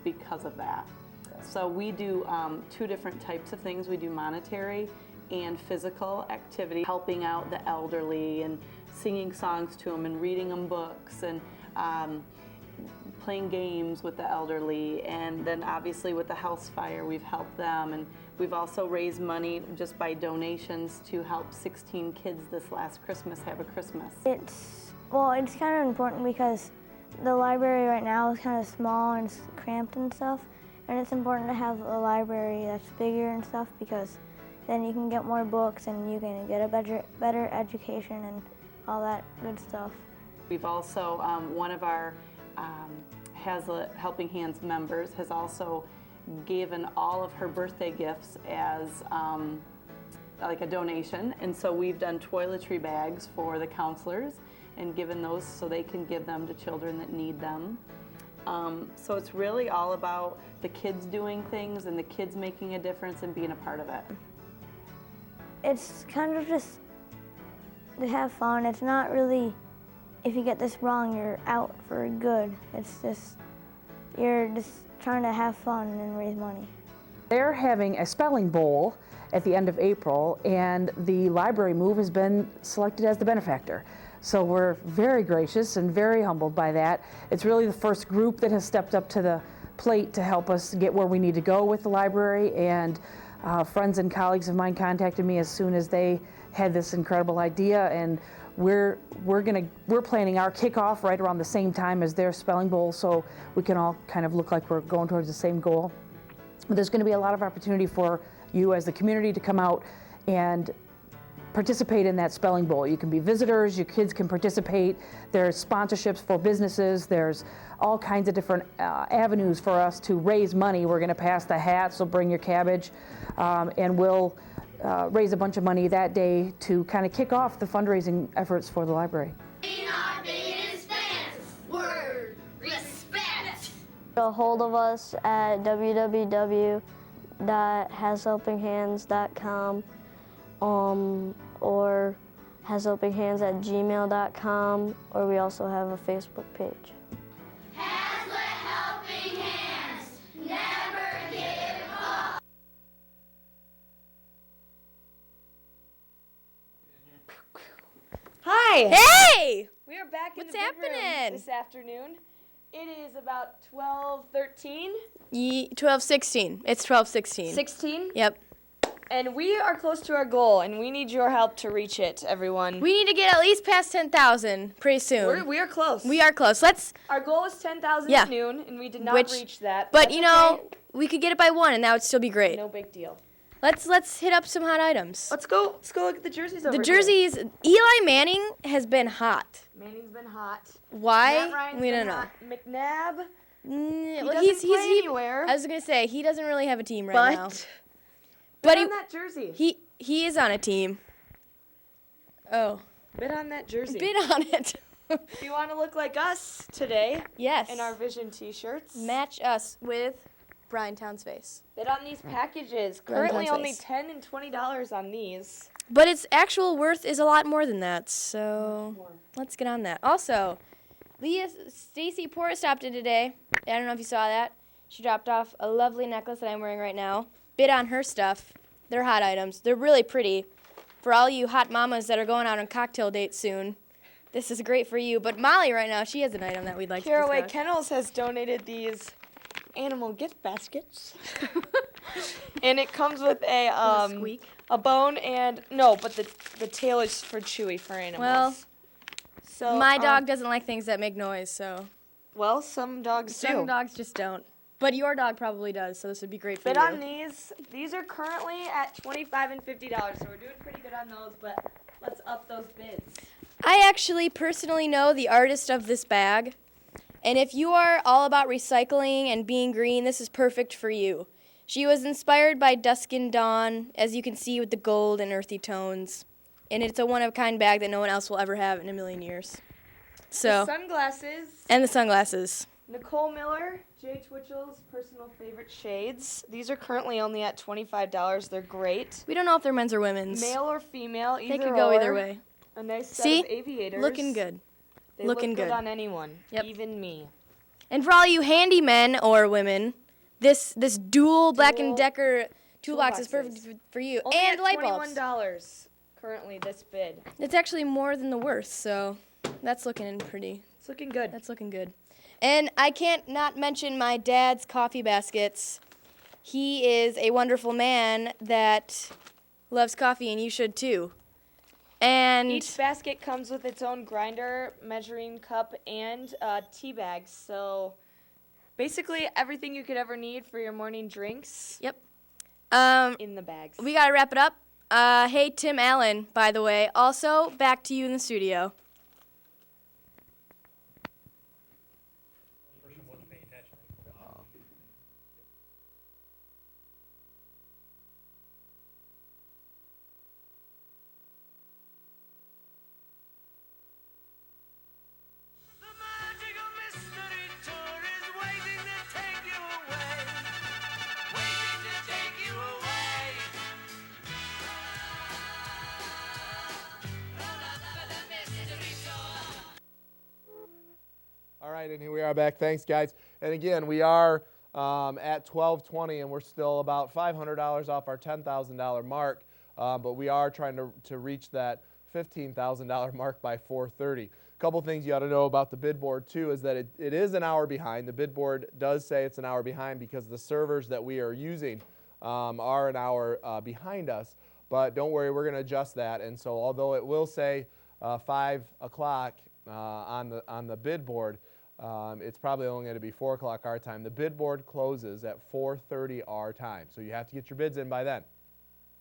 because of that. So we do 2 different types of things. We do monetary and physical activity, helping out the elderly and singing songs to them and reading them books and playing games with the elderly. And then obviously with the house fire, we've helped them. And we've also raised money just by donations to help 16 kids this last Christmas have a Christmas. It's kind of important because the library right now is kind of small and it's cramped and stuff. And it's important to have a library that's bigger and stuff because then you can get more books and you can get a better education and all that good stuff. We've also, one of our Helping Hands members has also given all of her birthday gifts as like a donation. And so we've done toiletry bags for the counselors and given those so they can give them to children that need them. So it's really all about the kids doing things and the kids making a difference and being a part of it. It's kind of just to have fun. It's not really, if you get this wrong, you're out for good. It's just, you're just trying to have fun and raise money. They're having a spelling bowl at the end of April, and the library move has been selected as the benefactor. So we're very gracious and very humbled by that. It's really the first group that has stepped up to the plate to help us get where we need to go with the library, and friends and colleagues of mine contacted me as soon as they had this incredible idea, and we're planning our kickoff right around the same time as their spelling bowl, so we can all kind of look like we're going towards the same goal. But there's going to be a lot of opportunity for you as the community to come out and participate in that spelling bowl. You can be visitors, your kids can participate, there's sponsorships for businesses, there's all kinds of different avenues for us to raise money. We're going to pass the hat, so bring your cabbage, and we'll raise a bunch of money that day to kind of kick off the fundraising efforts for the library. In our biggest fans, word, respect. Get a hold of us at www.hashelpinghands.com or hashelpinghands@gmail.com, or we also have a Facebook page. Has let helping hands never give up. Hi! Hey! We are back in What's the big room happening? this afternoon. It is about 12:13, 12:16. It's 12:16. 16, Yep. and we are close to our goal, and we need your help to reach it, everyone. We need to get at least past 10,000 pretty soon. We are close. We are close. Let's. Our goal is 10,000 Yeah. at noon, and we did not Which- reach that. But that's you know, okay. we could get it by 1, and that would still be great. No big deal. Let's hit up some hot items. Let's go look at the jerseys over The here. jerseys. Eli Manning has been hot. Manning's been hot. Why? Matt Ryan's We been don't know. hot. McNabb. Well, doesn't play anywhere. I was gonna say he doesn't really have a team right But now. But But on that jersey. he is on a team. Oh, Bid on that jersey. bid on it. If you want to look like us today Yes. in our Vision t-shirts, Match us with Brian Town's face. bid on these packages. Brian Currently Town's only face. $10 and $20 on these. But its actual worth is a lot more than that, so let's get on that. Also, Stacy Porter stopped in today. I don't know if you saw that. She dropped off a lovely necklace that I'm wearing right now. Bid on her stuff. They're hot items. They're really pretty. For all you hot mamas that are going out on cocktail dates soon, this is great for you. But Molly right now, she has an item that we'd like Caraway to discuss. Kennels has donated these animal gift baskets. And it comes with a squeak. a bone and but the tail is for Chewy for animals. Well, so My dog doesn't like things that make noise, so well, some dogs some do. dogs just don't. But your dog probably does, so this would be great for Bid you. on these. These are currently at $25 and $50, so we're doing pretty good on those, but let's up those bids. I actually personally know the artist of this bag, and if you are all about recycling and being green, this is perfect for you. She was inspired by Dusk and Dawn, as you can see with the gold and earthy tones, and it's a one-of-a-kind bag that no one else will ever have in a million years. So, Sunglasses. and the sunglasses. Nicole Miller, Jay Twitchell's personal favorite shades. These are currently only at $25. They're great. We don't know if they're men's or women's. Male or female, either They could go or. either way. A nice set See? of aviators. Looking good. They Looking look good good. on anyone, Yep. even me. And for all you handymen or women, this dual Black & Decker toolbox is perfect for you. Only and at light bulbs. $21 currently this bid. It's actually more than the worst, so that's looking pretty. It's looking good. That's looking good. And I can't not mention my dad's coffee baskets. He is a wonderful man that loves coffee, and you should too. And Each basket comes with its own grinder, measuring cup, and tea bags. So basically everything you could ever need for your morning drinks yep. in the bags. We got to wrap it up. Hey, Tim Allen, by the way, also back to you in the studio. All right, and here we are back. Thanks, guys. And again, we are at $12.20, and we're still about $500 off our $10,000 mark, but we are trying to reach that $15,000 mark by 4:30. A couple things you ought to know about the bid board, too, is that it is an hour behind. The bid board does say it's an hour behind because the servers that we are using are an hour behind us. But don't worry, we're going to adjust that. And so although it will say 5 o'clock on the bid board, it's probably only going to be 4 o'clock our time. The bid board closes at 4:30 our time, so you have to get your bids in by then.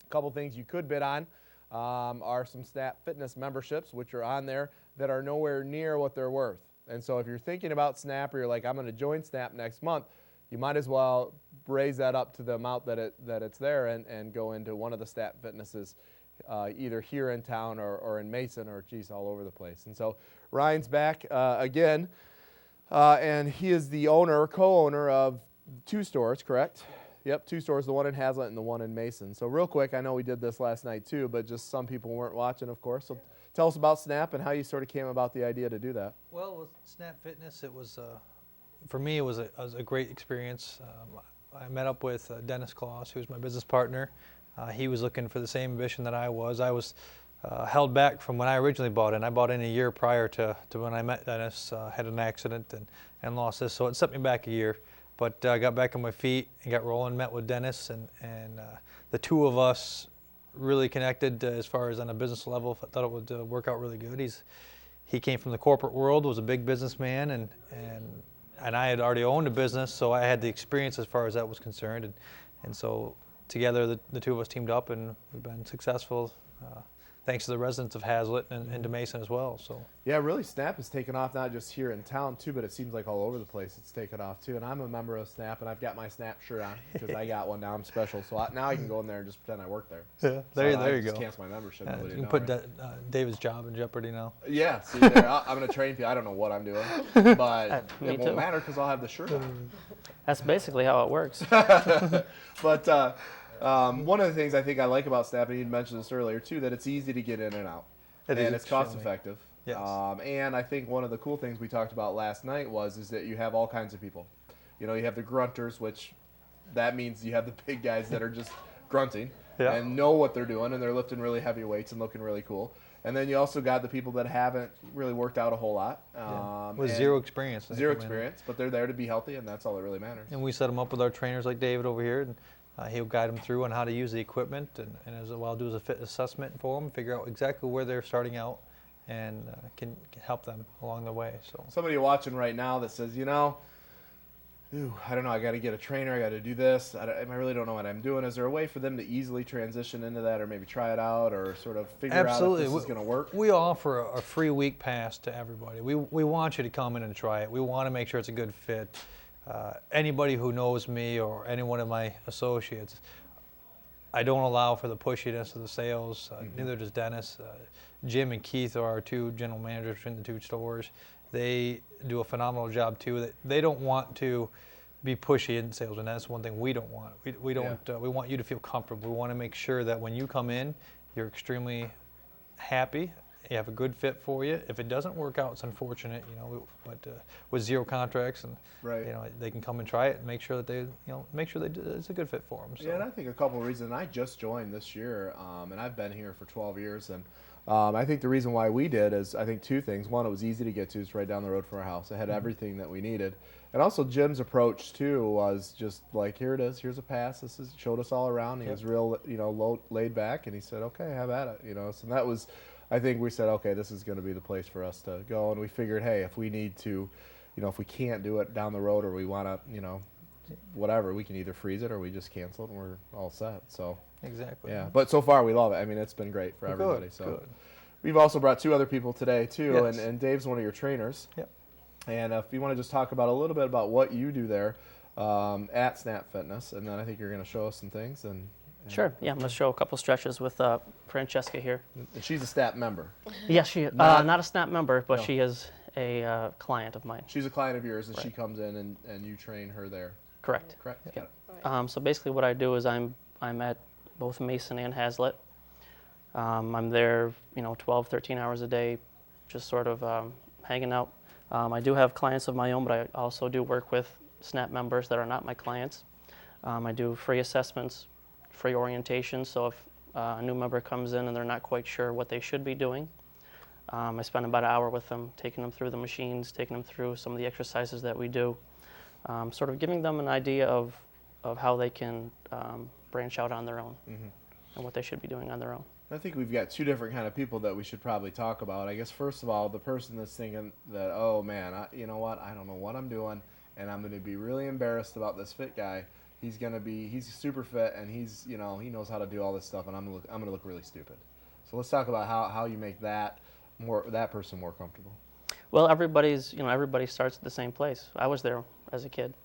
A couple things you could bid on are some Snap Fitness memberships, which are on there that are nowhere near what they're worth. And so if you're thinking about Snap, or you're like, I'm going to join Snap next month, you might as well raise that up to the amount that it's there and go into one of the Snap Fitnesses, either here in town or in Mason, or geez, all over the place. And so Ryan's back again. And he is the owner, co-owner of 2 stores, correct? Yep, 2 stores, the one in Hazlet and the one in Mason. So real quick, I know we did this last night too, but just some people weren't watching, of course. So tell us about Snap and how you sort of came about the idea to do that. Well, with Snap Fitness, it was, for me, it was a great experience. I met up with Dennis Claus, who's my business partner. He was looking for the same ambition that I was. I was held back from when I originally bought in. I bought in a year prior to when I met Dennis, had an accident and lost this, so it set me back a year. But I got back on my feet and got rolling, met with Dennis, and the two of us really connected as far as on a business level. I thought it would work out really good. He came from the corporate world, was a big businessman, and I had already owned a business, so I had the experience as far as that was concerned. And so together the two of us teamed up, and we've been successful. Thanks to the residents of Hazlet and to Mason as well. So yeah, really, Snap has taken off not just here in town too, but it seems like all over the place it's taken off too. And I'm a member of Snap, and I've got my Snap shirt on because I got one now. I'm special, so now I can go in there and just pretend I work there. Yeah, there you go. Cancel my membership. You can put David's job in jeopardy now. Yeah, see there, I'm going to train people. I don't know what I'm doing, but it won't matter because I'll have the shirt on. That's basically how it works. But one of the things I think I like about Snap, and you mentioned this earlier too, that it's easy to get in and out. And it's cost effective. Yes. And I think one of the cool things we talked about last night is that you have all kinds of people. You know, you have the grunters, which that means you have the big guys that are just grunting and know what they're doing, and they're lifting really heavy weights and looking really cool. And then you also got the people that haven't really worked out a whole lot. With zero experience. Zero experience, but they're there to be healthy, and that's all that really matters. And we set them up with our trainers like David over here, and he'll guide them through on how to use the equipment, and as well do a fit assessment for them, figure out exactly where they're starting out, and can help them along the way. So somebody watching right now that says, you know, I don't know, I got to get a trainer, I got to do this, I really don't know what I'm doing. Is there a way for them to easily transition into that, or maybe try it out, or sort of figure out if this is going to work? We offer a free week pass to everybody. We want you to come in and try it. We want to make sure it's a good fit. Anybody who knows me or any one of my associates, I don't allow for the pushiness of the sales. Neither does Dennis. Jim and Keith are our 2 general managers in the 2 stores. They do a phenomenal job too. They don't want to be pushy in sales, and that's one thing we don't want. We don't. We want you to feel comfortable. We want to make sure that when you come in, you're extremely happy you have a good fit for you. If it doesn't work out, it's unfortunate, you know, but with 0 contracts, and Right. you know, they can come and try it and make sure that they, you know, it's a good fit for them. So. Yeah, and I think a couple of reasons. I just joined this year, and I've been here for 12 years, and I think the reason why we did is, I think 2 things. One, it was easy to get to. It's right down the road from our house. It had everything that we needed. And also Jim's approach, too, was just like, here it is. Here's a pass. Showed us all around. He was real, you know, laid back, and he said, okay, have at it. You know, so that was, I think we said, okay, this is going to be the place for us to go. And we figured, hey, if we need to, you know, if we can't do it down the road, or we want to, you know, whatever, we can either freeze it or we just cancel it and we're all set. So Exactly. yeah, but so far we love it. I mean, it's been great for everybody. Good, So good. we've also brought 2 other people today too, Yes. and Dave's one of your trainers. Yep. And if you want to just talk about a little bit about what you do there at Snap Fitness, and then I think you're going to show us some things. And Sure. Yeah, I'm going to show a couple stretches with Francesca here. And she's a SNAP member. Yes, she not a SNAP member, but No. she is a client of mine. She's a client of yours, and she Right. comes in and you train her there. Correct. Correct. Yeah. Got it. So basically, what I do is I'm at both Mason and Hazlitt. I'm there, you know, 12, 13 hours a day, just sort of hanging out. I do have clients of my own, but I also do work with SNAP members that are not my clients. I do free assessments, free orientation. So if a new member comes in and they're not quite sure what they should be doing, I spend about an hour with them, taking them through the machines, taking them through some of the exercises that we do, sort of giving them an idea of how they can branch out on their own and what they should be doing on their own. I think we've got 2 different kind of people that we should probably talk about. I guess first of all, the person that's thinking that, oh man, you know what, I don't know what I'm doing, and I'm going to be really embarrassed about this fit guy. He's super fit, and he's, you know, he knows how to do all this stuff, and I'm going to look really stupid. So let's talk about how you make that person more comfortable. Well, everybody starts at the same place. I was there as a kid.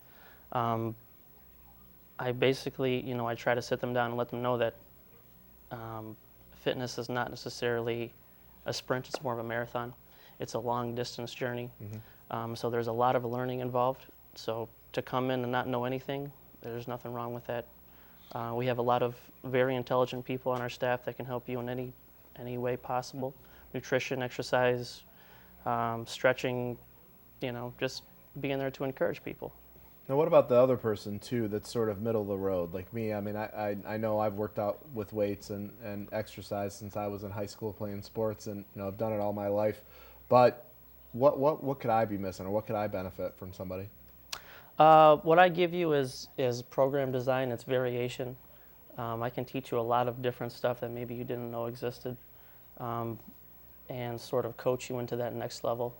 I basically, you know, I try to sit them down and let them know that fitness is not necessarily a sprint, it's more of a marathon. It's a long distance journey. So there's a lot of learning involved. So to come in and not know anything, there's nothing wrong with that. We have a lot of very intelligent people on our staff that can help you in any way possible. Nutrition, exercise, stretching, you know, just being there to encourage people. Now, what about the other person, too, that's sort of middle of the road? Like me, I mean, I know I've worked out with weights and exercise since I was in high school playing sports, and, you know, I've done it all my life. But what could I be missing, or what could I benefit from somebody? What I give you is program design, it's variation. I can teach you a lot of different stuff that maybe you didn't know existed, and sort of coach you into that next level.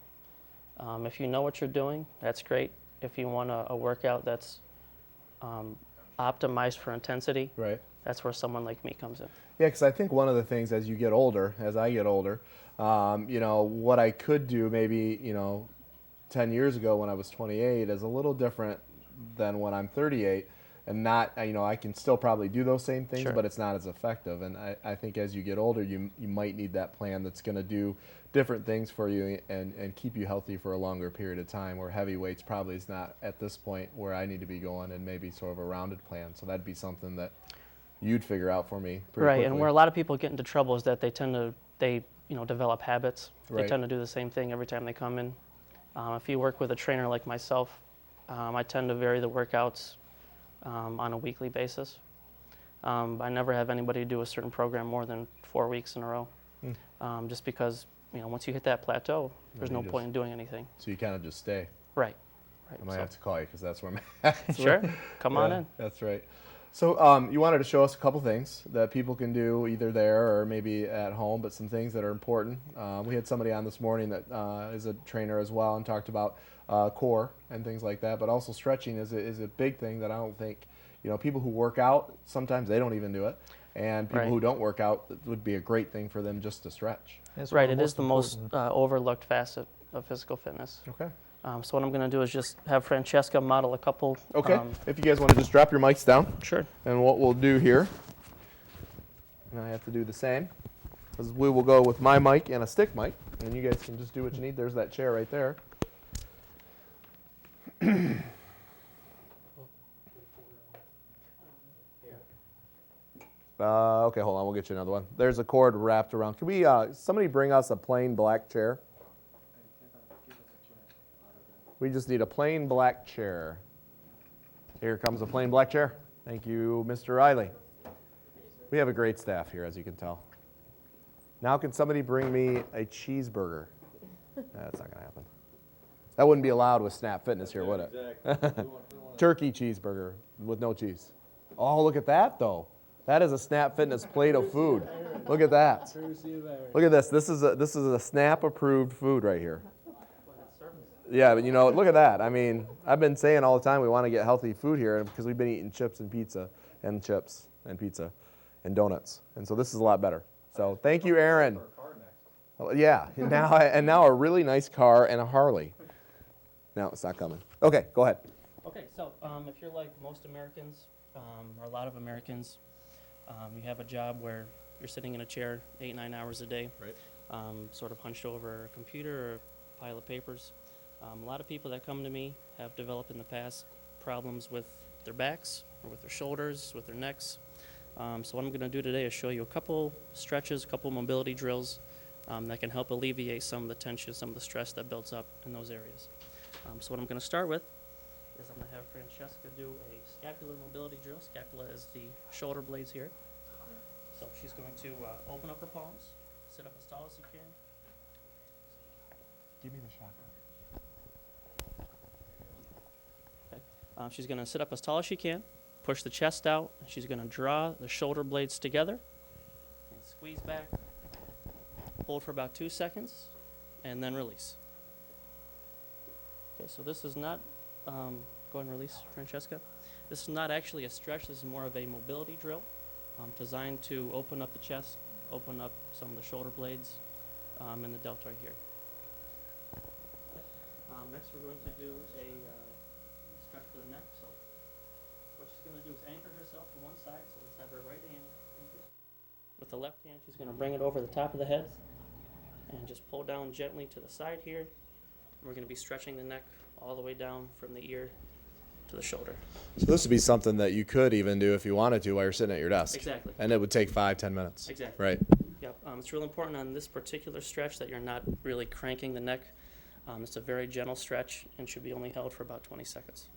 If you know what you're doing, that's great. If you want a workout that's optimized for intensity, Right. that's where someone like me comes in. Yeah, because I think one of the things as you get older, as I get older, you know, what I could do maybe, you know, 10 years ago when I was 28 is a little different than when I'm 38. And not, you know, I can still probably do those same things, Sure. but it's not as effective. And I think as you get older, you might need that plan that's going to do different things for you and keep you healthy for a longer period of time, where heavy weights probably is not at this point where I need to be going, and maybe sort of a rounded plan. So that'd be something that you'd figure out for me pretty Right, quickly. and where a lot of people get into trouble is that they develop habits. Right. They tend to do the same thing every time they come in. If you work with a trainer like myself, I tend to vary the workouts on a weekly basis. I never have anybody do a certain program more than 4 weeks in a row, just because, you know, once you hit that plateau, there's no point in doing anything. So you kind of just stay. Right. I might have to call you because that's where I'm at. Sure, come on in. That's right. So you wanted to show us a couple things that people can do either there or maybe at home, but some things that are important. We had somebody on this morning that is a trainer as well and talked about core and things like that, but also stretching is a big thing that I don't think, you know, people who work out, sometimes they don't even do it, and people Right. who don't work out, it would be a great thing for them just to stretch. It's Right, one of it is the most important- overlooked facet of physical fitness. Okay. So what I'm going to do is just have Francesca model a couple. Okay. If you guys want to just drop your mics down. Sure. And what we'll do here, and I have to do the same, is we will go with my mic and a stick mic, and you guys can just do what you need. There's that chair right there. Okay, hold on. We'll get you another one. There's a cord wrapped around. Can we, somebody bring us a plain black chair? We just need a plain black chair. Here comes a plain black chair. Thank you, Mr. Riley. We have a great staff here, as you can tell. Now can somebody bring me a cheeseburger? That's not going to happen. That wouldn't be allowed with Snap Fitness here, would it? Exactly. Turkey cheeseburger with no cheese. Oh, look at that, though. That is a Snap Fitness plate of food. Look at that. Look at this. This is a Snap-approved food right here. Yeah, but you know, look at that. I mean, I've been saying all the time we want to get healthy food here because we've been eating chips and pizza and chips and pizza and donuts. And so this is a lot better. So thank you, Aaron. Yeah, now a really nice car and a Harley. No, it's not coming. Okay, go ahead. Okay, so if you're like most Americans, or a lot of Americans, you have a job where you're sitting in a chair 8-9 hours a day, Right. sort of hunched over a computer or a pile of papers. A lot of people that come to me have developed in the past problems with their backs or with their shoulders, with their necks. So what I'm going to do today is show you a couple stretches, a couple mobility drills that can help alleviate some of the tension, some of the stress that builds up in those areas. So what I'm going to start with is I'm going to have Francesca do a scapular mobility drill. Scapula is the shoulder blades here. So she's going to open up her palms, sit up as tall as you can. Give me the shotgun. She's going to sit up as tall as she can, push the chest out, and she's going to draw the shoulder blades together and squeeze back, hold for about 2 seconds, and then release. Okay, so this is not, go ahead and release, Francesca. This is not actually a stretch, this is more of a mobility drill designed to open up the chest, open up some of the shoulder blades and the deltoid here. Next we're going to do a stretch for the neck. So what she's going to do is anchor herself to one side. So let's have her right hand anchored. With the left hand, she's going to bring it over the top of the head and just pull down gently to the side here. And we're going to be stretching the neck all the way down from the ear to the shoulder. So this would be something that you could even do if you wanted to while you're sitting at your desk. Exactly. And it would take 5-10 minutes. Exactly. Right. Yep. It's real important on this particular stretch that you're not really cranking the neck. It's a very gentle stretch and should be only held for about 20 seconds.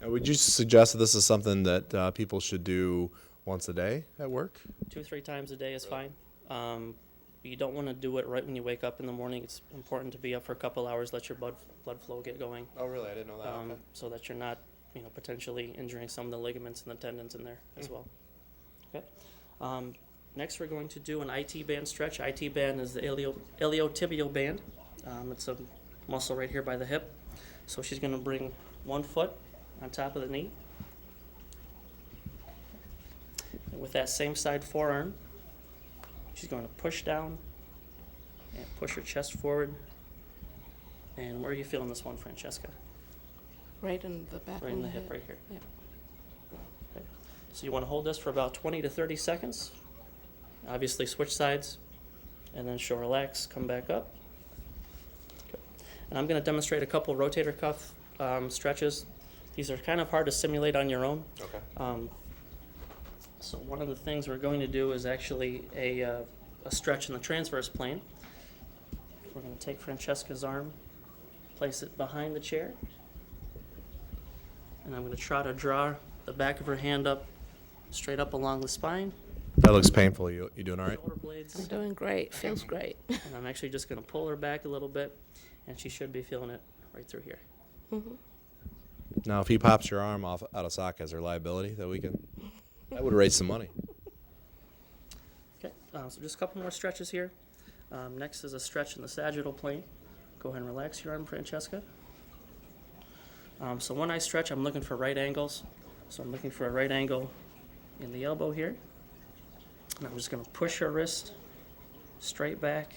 Now, would you suggest that this is something that people should do once a day at work? 2-3 times a day is fine. You don't want to do it right when you wake up in the morning. It's important to be up for a couple hours, let your blood flow get going. Oh, really? I didn't know that. Okay. So that you're not, potentially injuring some of the ligaments and the tendons in there as well. Okay. Next, we're going to do an IT band stretch. IT band is the iliotibial band. It's a muscle right here by the hip. So she's going to bring one foot on top of the knee. And with that same side forearm, she's going to push down and push her chest forward. And where are you feeling this one, Francesca? Right in the back. Right in the hip, right here. Yeah. Okay. So you want to hold this for about 20 to 30 seconds. Obviously switch sides, and then she'll relax, come back up. Okay. And I'm going to demonstrate a couple rotator cuff stretches. These are kind of hard to simulate on your own. Okay. So one of the things we're going to do is actually a stretch in the transverse plane. We're going to take Francesca's arm, place it behind the chair, and I'm going to try to draw the back of her hand up, straight up along the spine. That looks painful. You doing all right? Shoulder blades. I'm doing great. Feels great. And I'm actually just going to pull her back a little bit, and she should be feeling it right through here. Mm-hmm. Now, if he pops your arm off out of socket, is there liability that we can? That would raise some money. Okay, so just a couple more stretches here. Next is a stretch in the sagittal plane. Go ahead and relax your arm, Francesca. So when I stretch, I'm looking for right angles. So I'm looking for a right angle in the elbow here. And I'm just going to push her wrist straight back.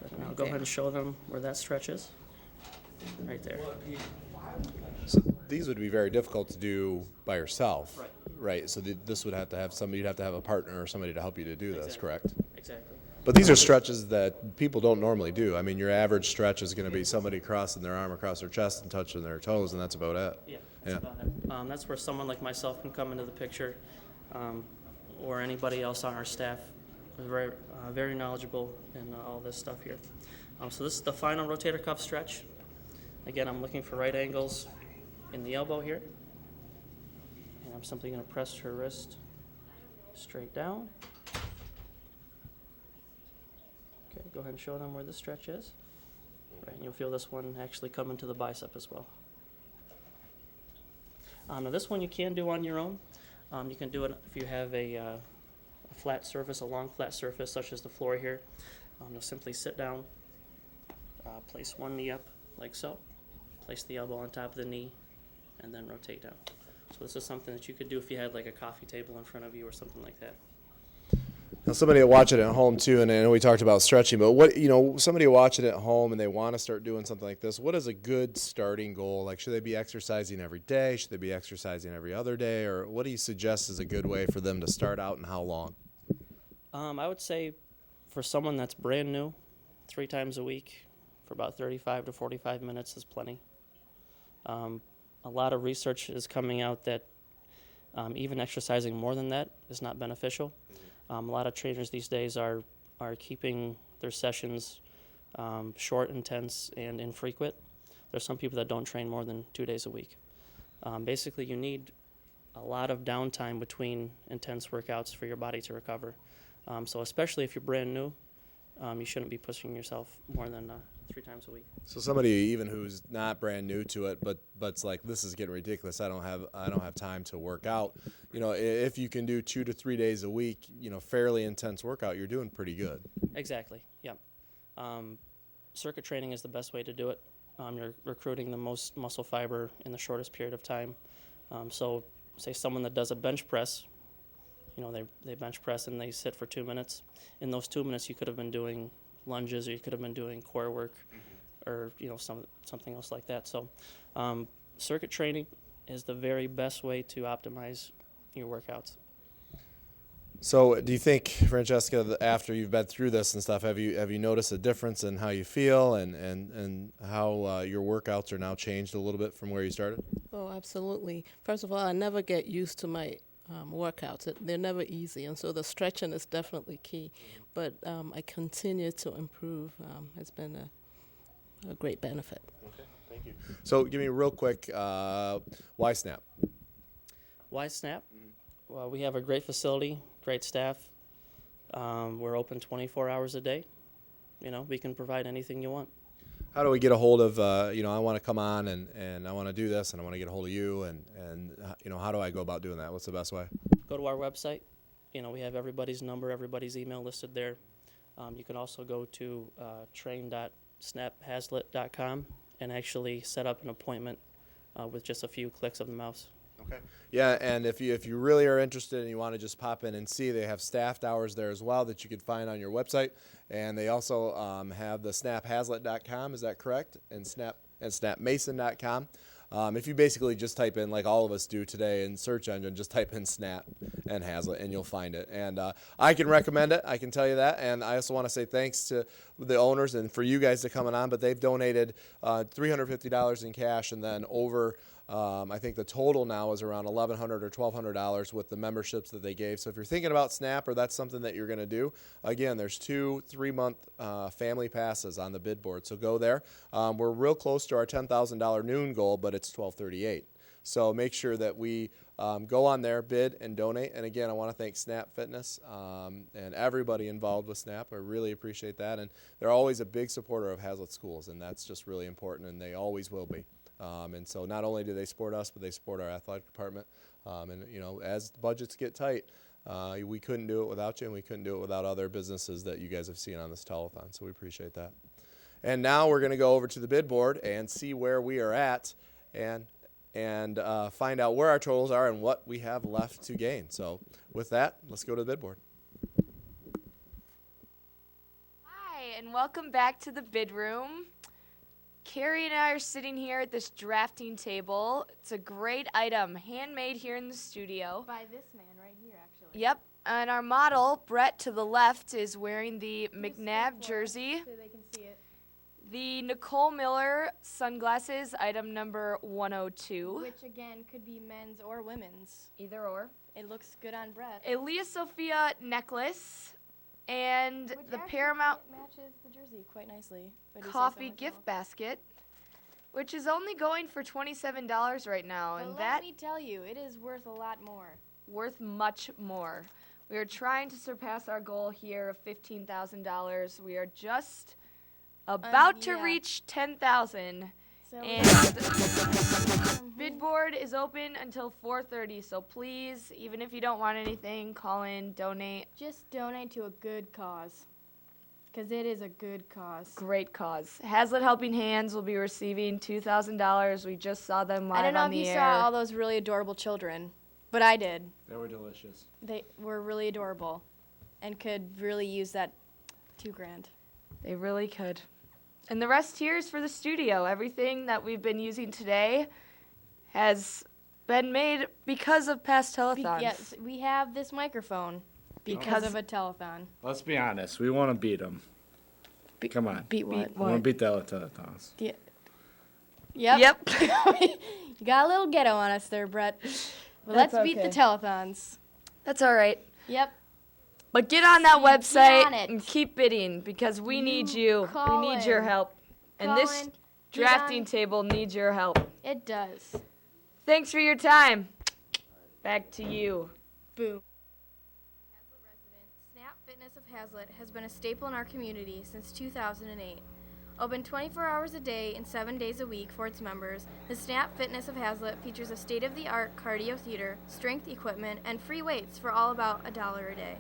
Good. And I'll go ahead and show them where that stretch is. Right there. So these would be very difficult to do by yourself. Right. So this would have to have somebody, you'd have to have a partner or somebody to help you to do this, correct? Exactly. But these are stretches that people don't normally do. I mean, your average stretch is going to be somebody crossing their arm across their chest and touching their toes, and that's about it. Yeah. Yeah. About it. That's where someone like myself can come into the picture, or anybody else on our staff. We're very knowledgeable in all this stuff here. So this is the final rotator cuff stretch. Again, I'm looking for right angles in the elbow here. And I'm simply going to press her wrist straight down. Okay, go ahead and show them where the stretch is. Right, and you'll feel this one actually come into the bicep as well. Now this one you can do on your own. You can do it if you have a flat surface, a long flat surface such as the floor here. You'll simply sit down, place one knee up like so, place the elbow on top of the knee, and then rotate down. So this is something that you could do if you had like a coffee table in front of you or something like that. Now, somebody will watch it at home too, and I know we talked about stretching, but what, somebody will watch it at home and they want to start doing something like this. What is a good starting goal? Like, should they be exercising every day? Should they be exercising every other day? Or what do you suggest is a good way for them to start out, and how long? I would say for someone that's brand new, 3 times a week for about 35 to 45 minutes is plenty. A lot of research is coming out that even exercising more than that is not beneficial. A lot of trainers these days are keeping their sessions short, intense, and infrequent. There's some people that don't train more than 2 days a week. Basically, you need a lot of downtime between intense workouts for your body to recover. So especially if you're brand new, you shouldn't be pushing yourself more than 3 times a week. So somebody even who's not brand new to it, but's like, this is getting ridiculous. I don't have time to work out. If you can do 2 to 3 days a week, fairly intense workout, you're doing pretty good. Exactly. Yeah. Circuit training is the best way to do it. You're recruiting the most muscle fiber in the shortest period of time. So say someone that does a bench press, they bench press and they sit for 2 minutes. In those 2 minutes, you could have been doing lunges, or you could have been doing core work, or something else like that. So circuit training is the very best way to optimize your workouts. So do you think, Francesca, after you've been through this and stuff, have you noticed a difference in how you feel and how your workouts are now changed a little bit from where you started? Oh, absolutely. First of all, I never get used to my workouts. They're never easy, and so the stretching is definitely key. But I continue to improve. It's been a great benefit. Okay, thank you. So give me real quick, why Snap? Why Snap? Well, we have a great facility, great staff. We're open 24 hours a day. We can provide anything you want. How do we get a hold of, I want to come on and I want to do this and I want to get a hold of you and how do I go about doing that? What's the best way? Go to our website. We have everybody's number, everybody's email listed there. You can also go to train.snaphazlitt.com and actually set up an appointment with just a few clicks of the mouse. Okay. Yeah, and if you really are interested and you want to just pop in and see, they have staffed hours there as well that you could find on your website, and they also have the snaphazlitt.com. Is that correct? And snapmason.com. If you basically just type in, like all of us do today in search engine, just type in Snap and Hazlitt and you'll find it. And I can recommend it. I can tell you that. And I also want to say thanks to the owners and for you guys to coming on. But they've donated $350 in cash, and then over I think the total now is around $1,100 or $1,200 with the memberships that they gave. So if you're thinking about Snap or that's something that you're going to do, again, there's 2 3-month family passes on the bid board. So go there. We're real close to our $10,000 noon goal, but it's 12:38. So make sure that we go on there, bid, and donate. And again, I want to thank Snap Fitness and everybody involved with Snap. I really appreciate that. And they're always a big supporter of Hazlitt Schools, and that's just really important, and they always will be. And so not only do they support us, but they support our athletic department. And, as budgets get tight, we couldn't do it without you, and we couldn't do it without other businesses that you guys have seen on this telethon. So we appreciate that. And now we're going to go over to the bid board and see where we are at and find out where our totals are and what we have left to gain. So with that, let's go to the bid board. Hi, and welcome back to the bid room. Carrie and I are sitting here at this drafting table. It's a great item, handmade here in the studio. By this man right here, actually. Yep, and our model, Brett, to the left, is wearing the McNabb jersey. So they can see it. The Nicole Miller sunglasses, item number 102. Which again could be men's or women's. Either or. It looks good on Brett. A Leah Sophia necklace and Which the actually Paramount matches the jersey quite nicely. if I do say so coffee myself. gift basket, which is only going for $27 right now, But and let that me tell you, it is worth a lot more. worth much more. We are trying to surpass our goal here of $15,000. We are just about to yeah. reach 10,000. So And bid board is open until 4:30, so please, even if you don't want anything, call in, donate. just donate to a good cause, because it is a good cause. Great cause. Hazlitt Helping Hands will be receiving $2,000. We just saw them live I don't know on if the you air. saw all those really adorable children, but I did. They were delicious. They were really adorable, and could really use that $2,000. They really could. And the rest here is for the studio. Everything that we've been using today has been made because of past telethons. Yes, we have this microphone because of a telethon. Let's be honest. We want to beat them. Come on. Beat what? We want to beat the telethons. Yep. Yep. You got a little ghetto on us there, Brett. But That's let's beat the okay. telethons. That's all right. Yep. But get on that Get website on it. and keep bidding because we need you. call We need your in. help. And Call this in. Get drafting on. table needs your help. It does. Thanks for your time. Back to you. Boom. Hazlitt resident, Snap Fitness of Hazlitt has been a staple in our community since 2008. Open 24 hours a day and 7 days a week for its members, the Snap Fitness of Hazlitt features a state-of-the-art cardio theater, strength equipment, and free weights for all about $1 a day.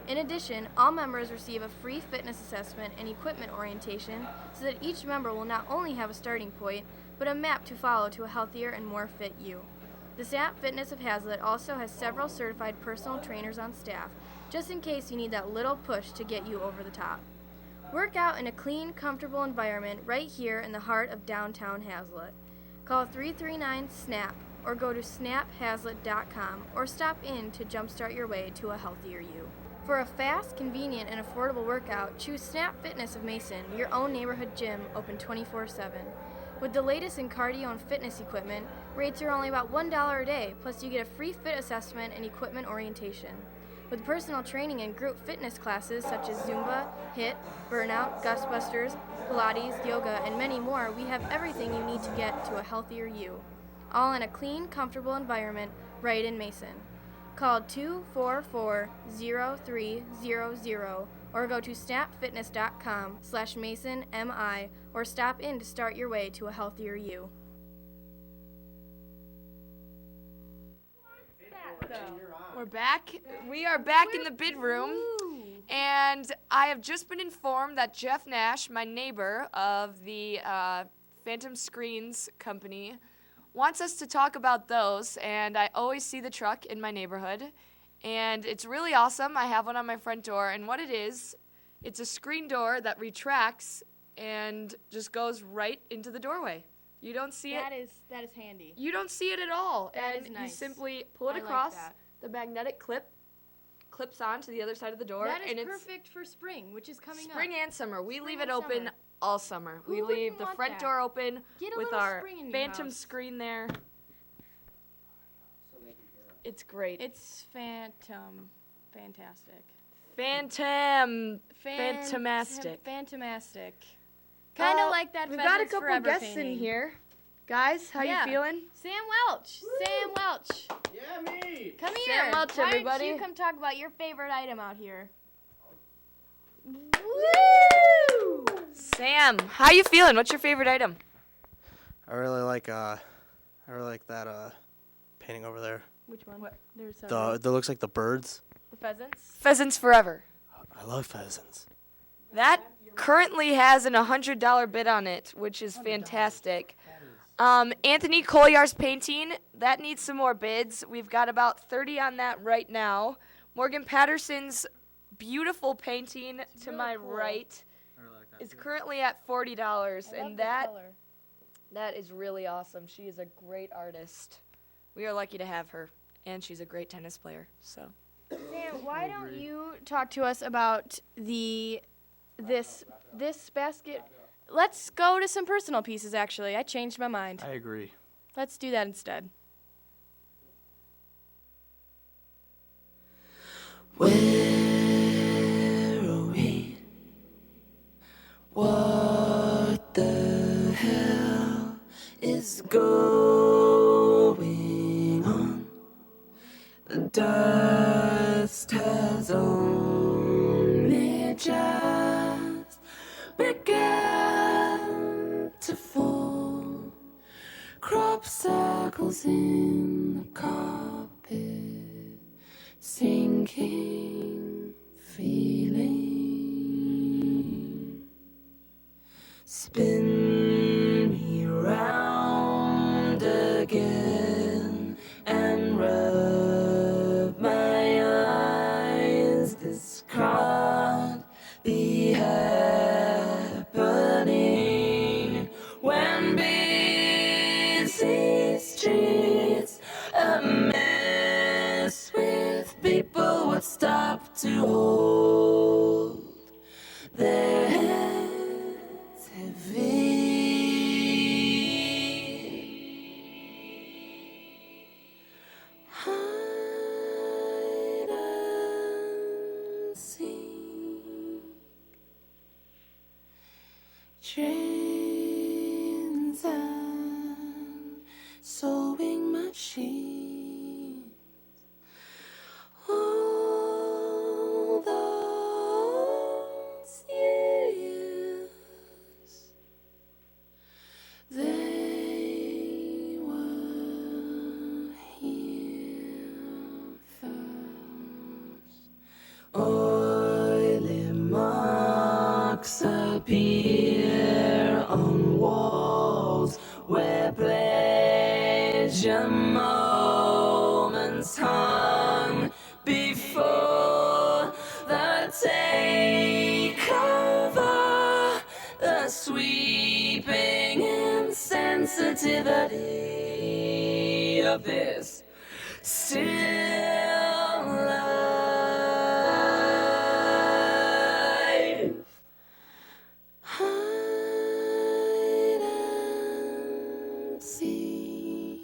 In addition, all members receive a free fitness assessment and equipment orientation so that each member will not only have a starting point, but a map to follow to a healthier and more fit you. The Snap Fitness of Hazlitt also has several certified personal trainers on staff, just in case you need that little push to get you over the top. Work out in a clean, comfortable environment right here in the heart of downtown Hazlitt. Call 339-SNAP or go to snaphazlitt.com or stop in to jumpstart your way to a healthier you. For a fast, convenient, and affordable workout, choose Snap Fitness of Mason, your own neighborhood gym, open 24/7. With the latest in cardio and fitness equipment, rates are only about $1 a day, plus you get a free fit assessment and equipment orientation. With personal training and group fitness classes such as Zumba, HIIT, Burnout, Gustbusters, Pilates, yoga, and many more, we have everything you need to get to a healthier you. All in a clean, comfortable environment right in Mason. Call 244-0300 or go to snapfitness.com/MasonMI or stop in to start your way to a healthier you. We're back. We are back in the bid room. And I have just been informed that Jeff Nash, my neighbor of the Phantom Screens company, wants us to talk about those. And I always see the truck in my neighborhood. And it's really awesome. I have one on my front door. And what it is, it's a screen door that retracts and just goes right into the doorway. You don't see it. That is handy. You don't see it at all. That And is nice. you simply pull it I like across. that. The magnetic clip clips on to the other side of the door. That is and it's perfect for spring, which is coming spring up. and summer. We Spring leave it and open summer. all summer. Who We wouldn't leave the want front that? door open Get a with little our spring in your Phantom house. screen there. It's great. It's fantastic. Fantomastic. Fantomastic. Kind of like that. We've got a Pheasants couple Forever guests painting. in here. Guys, how Yeah. you feeling? Sam Welch. Sam Welch. Yeah, me. Come Sam here. Welch, Why everybody. don't you come talk about your favorite item out here? Woo! Sam, how you feeling? What's your favorite item? I really like that painting over there. Which one? There's several. That looks like the birds. The pheasants. Pheasants Forever. I love pheasants. That currently has an $100 bid on it, which is fantastic. Anthony Collier's painting, that needs some more bids. We've got about 30 on that right now. Morgan Patterson's beautiful painting to my right is currently at $40, and that is really awesome. She is a great artist. We are lucky to have her, and she's a great tennis player. So, Sam, why don't you talk to us about this basket let's go to some personal pieces, actually. I changed my mind. I agree. Let's do that instead. Where are we? What the hell is going on? The dust has only just begun to fall. Crop circles in the carpet, sinking feeling. Spin me round again and rub my eyes. This can't be happening when busy streets a mess with people would stop to hold their heads heavy. Hide and seek. Trains and sewing machines. All those years, they were here first. Oily marks appear on walls where pleasure moments hung before the takeover, the sweeping insensitivity of this still life. Hide and seek.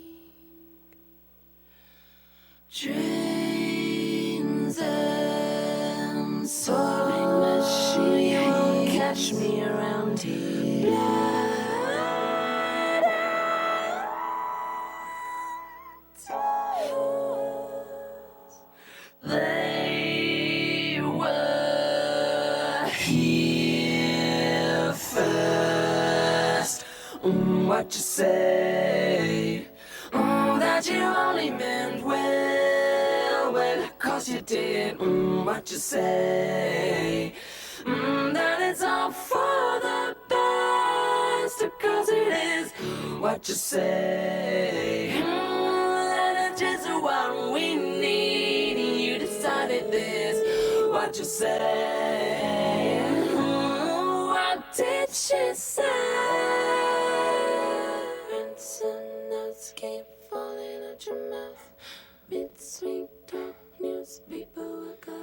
Trains and sewing machine, catch me around here. Blood and tears. They were here first. What you say? That you only meant well, well, 'cause you did. What you say? That it's all for the best, 'cause it is. What you say? That it's just what we need. You decided this. What you say? What did she say? Some notes keep falling out your mouth. Mid-sweet talk, newspaper, I got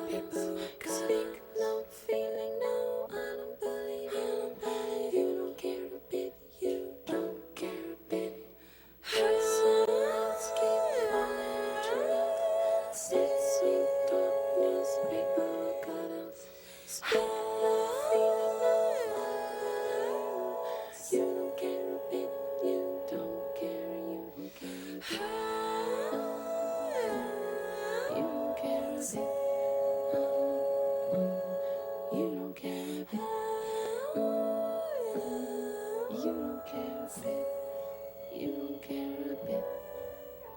speak, no feeling, no, I don't believe you. You don't care a bit, you don't care a bit. Some notes keep falling out your mouth. Mid-sweet talk, newspaper, I got speak, no feeling, no, I don't believe you. You don't care a bit, you don't care, you don't care. You don't care a bit. You don't care a bit. You don't care a bit. You don't care a bit.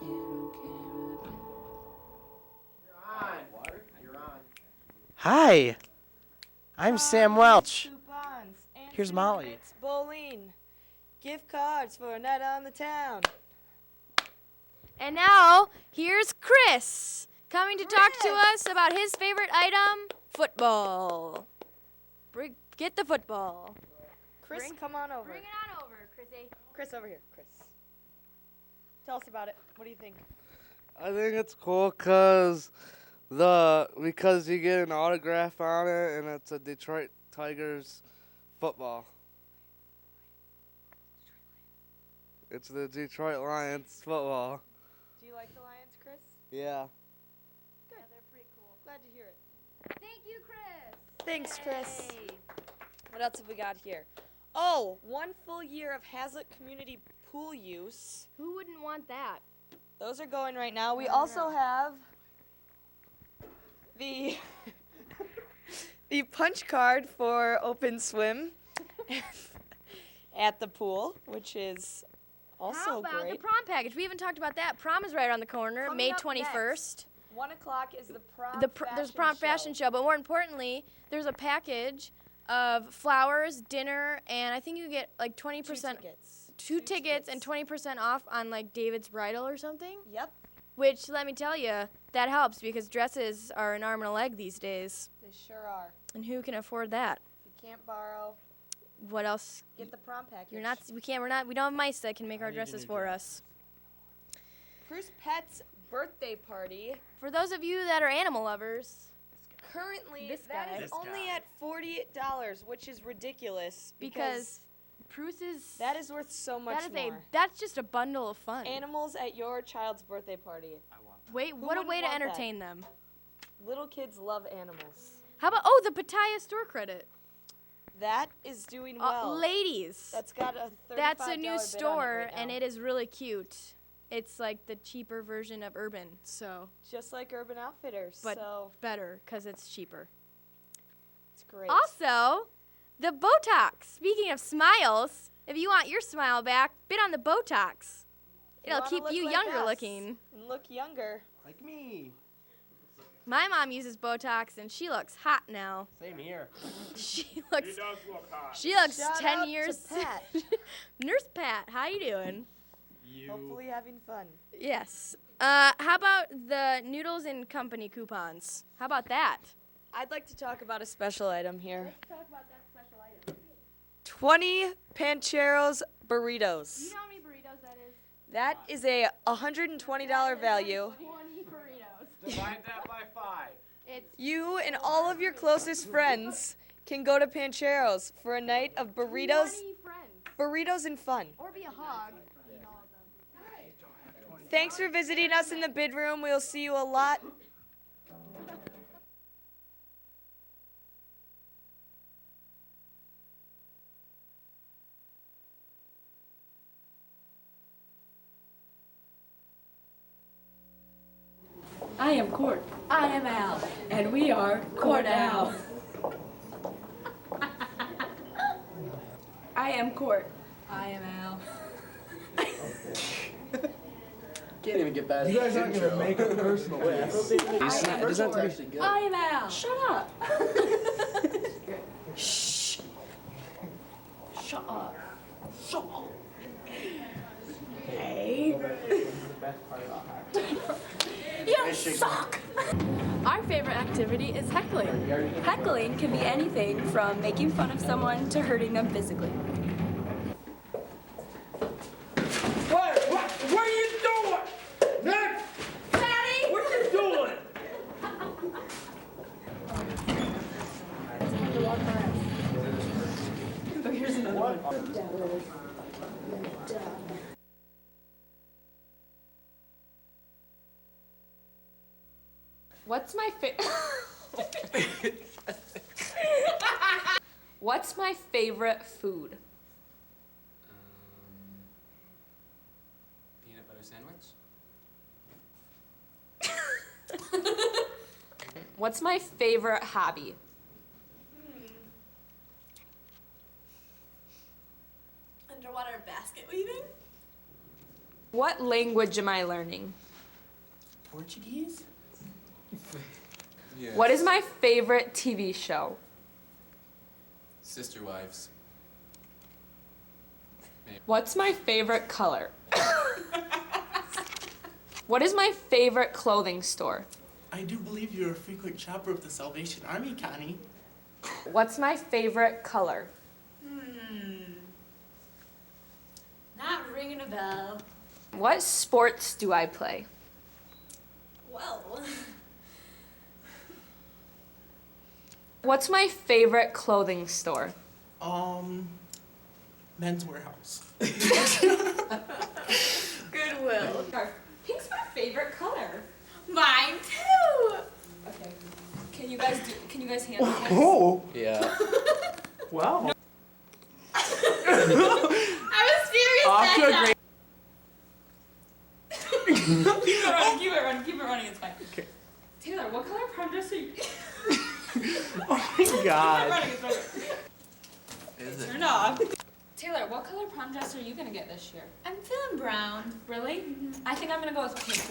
You don't care a bit. You're on. Hi, I'm Sam Welch. Coupons, Here's Molly. It's bowling. Gift cards for a night on the town. And now, here's Chris, coming to talk to us about his favorite item, football. Get the football. Chris, come on over. Bring it on over, Chrissy. Chris, over here. Chris. Tell us about it. What do you think? I think it's cool because you get an autograph on it and it's a Detroit Tigers football. It's the Detroit Lions football. Do you like the Lions, Chris? Yeah. Good. Yeah, they're pretty cool. Glad to hear it. Thank you, Chris. Thanks, Chris. What else have we got here? Oh, 1 full year of Hazlitt community pool use. Who wouldn't want that? Those are going right now. We also have the the punch card for open swim at the pool, which is also How about great. the prom package? We haven't talked about that. Prom is right around the corner, Coming May up 21st. next, 1 o'clock is the prom There's a prom fashion show, but more importantly, there's a package of flowers, dinner, and I think you get like 20%. Two tickets and 20% off on like David's bridal or something. Yep. Which, let me tell you, that helps because dresses are an arm and a leg these days. They sure are. And who can afford that? If you can't borrow, What else? get the prom package. We don't have mice that can make our dresses for us. Bruce Pet's birthday party. For those of you that are animal lovers, Currently, This that guy. is only at $48, which is ridiculous because Bruce's that is worth so much more. That's just a bundle of fun. Animals at your child's birthday party. Wait, what a way to entertain them. Little kids love animals. How about the Pattaya store credit? That is doing well. Ladies. That's got a $35 That's a new bid on it store, right and now. it is really cute. It's like the cheaper version of Urban, so. Just like Urban Outfitters, But so better, because it's cheaper. it's great. Also, the Botox. Speaking of smiles, if you want your smile back, bid on the Botox. You It'll wanna keep look you like younger us looking. and look younger. Like me. My mom uses Botox, and she looks hot now. Same here. She looks. He does look hot. She looks Shout 10 out to years. Pat. Nurse Pat, how you doing? Hopefully having fun. Yes. How about the Noodles and Company coupons? How about that? I'd like to talk about a special item here. Let's talk about that special item. 20 Pancheros burritos. Do you know how many burritos that is? That is a $120 value. 20 burritos. Divide that by 5. You and all of your closest friends can go to Pancheros for a night of burritos, 20 friends. burritos and fun. Or be a hog. Eat all of them. Thanks for visiting us in the bid room. We'll see you a lot. I am Court. I am Al. And we are Court Al. I am Court. I am Al. Can't even get past You guys aren't going to make it personal. I am Al. Shut up. Shh. Shut up. Shut up. Hey. You suck. Our favorite activity is heckling. Heckling can be anything from making fun of someone to hurting them physically. What are you doing? Nick! Daddy! What are you doing? Oh, here's another one. What's my What's my favorite food? Peanut butter sandwich? What's my favorite hobby? Underwater basket weaving? What language am I learning? Portuguese? Yes. What is my favorite TV show? Sister Wives. What's my favorite color? What is my favorite clothing store? I do believe you're a frequent shopper of the Salvation Army, Connie. What's my favorite color? Not ringing a bell. What sports do I play? Well. What's my favorite clothing store? Men's Warehouse. Goodwill. Pink's my favorite color. Mine too. Okay. Can you guys handle this? Oh. Yeah. Wow. I was serious. Off to a great. Keep it running, it's fine. Okay. Taylor, what color prom dress are you? Oh my God. Keep it running, Is it? Turn off. Taylor, what color prom dress are you gonna get this year? I'm feeling brown. Really? I think I'm gonna go with pink.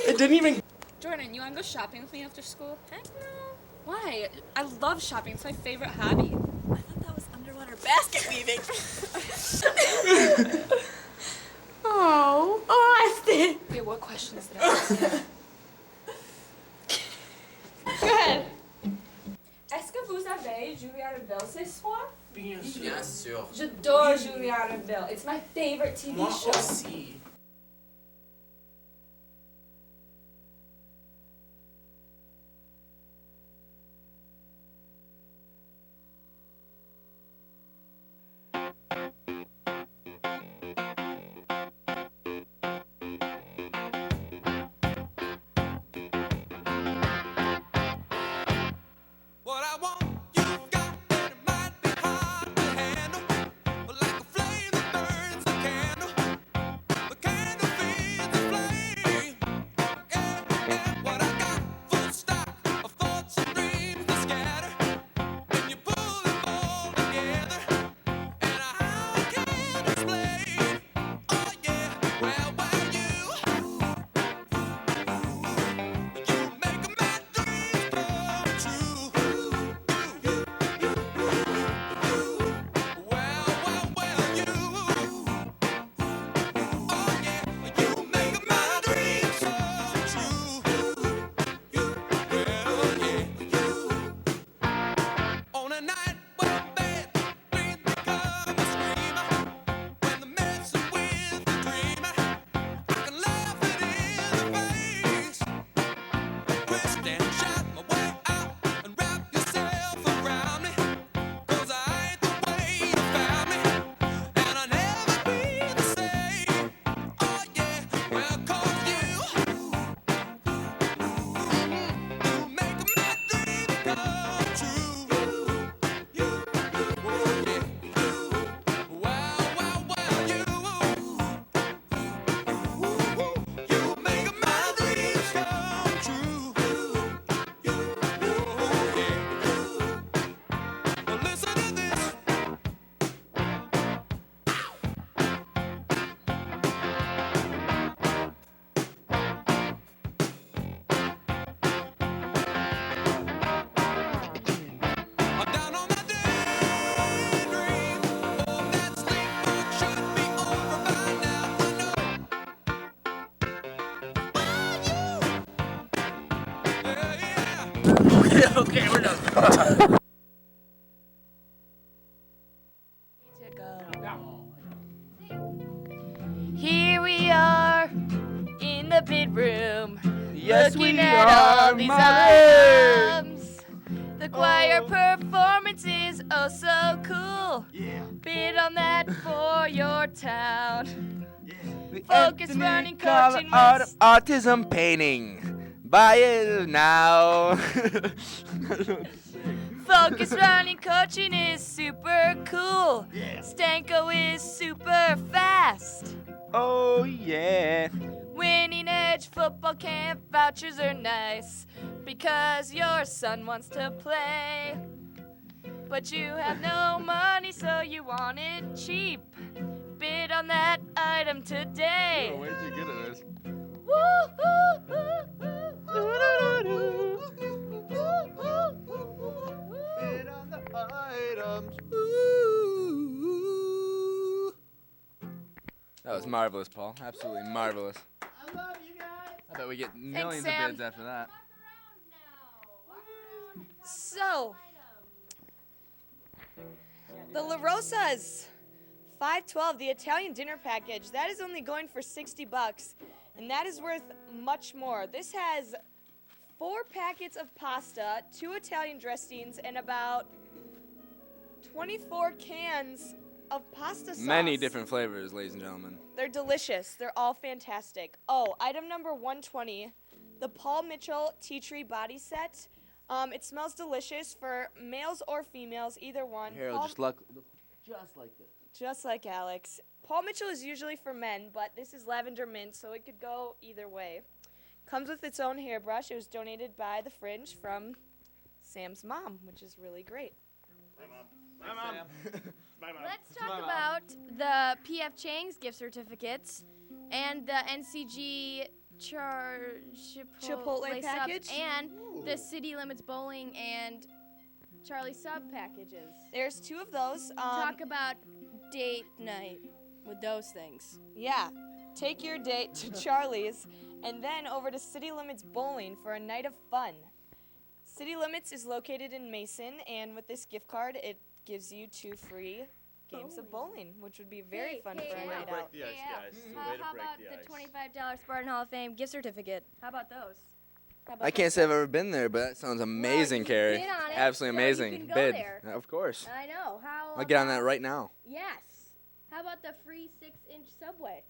It didn't even. Jordan, you wanna go shopping with me after school? Heck no. Why? I love shopping. It's my favorite hobby. I thought that was underwater basket weaving. Oh, Austin. Okay, what questions did I ask? Go ahead. Est-ce que vous avez Julia Reville ce soir? Bien sûr. Bien sûr. J'adore Julia Reville. It's my favorite TV Moi show. aussi. What I want, you've got, and it might be hard to handle. But like a flame that burns a candle, the candle feeds the flame. Yeah, yeah, what I got, full stock of thoughts and dreams that scatter. When you pull them all together, and how I can't explain. Oh yeah, well, you make my dreams come true. On a night when bad dreams become a screamer, when the messing with the dreamer, I can laugh it in the face. Twist and shout my way out and wrap yourself around me, 'cause I ain't the way you found me, and I'll never be the same. Oh yeah, well, 'cause you make my dreams come true. Okay, we're done. Here we are in the bid room, Yes, looking we at are, all these Mother. items. The choir performance is oh so cool. Yeah. Bid on that for your town. The Focus Anthony running Carver coaching Art was Autism Painting. Buy it now. Focus running coaching is super cool. Yeah. Stanko is super fast. Oh yeah. Winning Edge football camp vouchers are nice because your son wants to play. But you have no money, so you want it cheap. Bid on that item today. You're way too good at this. Bid on the items. That was marvelous, Paul. Absolutely marvelous. I love you guys. I bet we get millions Sam. of bids after that. So, the La Rosa's 512, the Italian dinner package, that is only going for $60, and that is worth much more. This has 4 packets of pasta, 2 Italian dressings, and about 24 cans of pasta sauce. Many different flavors, ladies and gentlemen. They're delicious. They're all fantastic. Oh, item number 120, the Paul Mitchell Tea Tree Body Set. It smells delicious for males or females, either one. Harold, just like this. Just like Alex. Paul Mitchell is usually for men, but this is lavender mint, so it could go either way. Comes with its own hairbrush. It was donated by the Fringe from Sam's mom, which is really great. Bye, Mom. Bye, Mom. Let's talk about the PF Chang's gift certificates and the NCG Chipotle Chipotle subs package? and the City Limits Bowling and Charlie sub packages. There's 2 of those. Talk about date night with those things. Yeah. Take your date to Charlie's and then over to City Limits Bowling for a night of fun. City Limits is located in Mason, and with this gift card, it gives you 2 free games of bowling, which would be very fun for a night out. How about the $25 Spartan Hall of Fame gift certificate? How about those? I can't say I've ever been there, but that sounds amazing, Carrie. bid on it, Absolutely so you amazing. can go Bid. there. Of course. I know. I'll get on that right now. Yes. How about the free 6-inch Subway?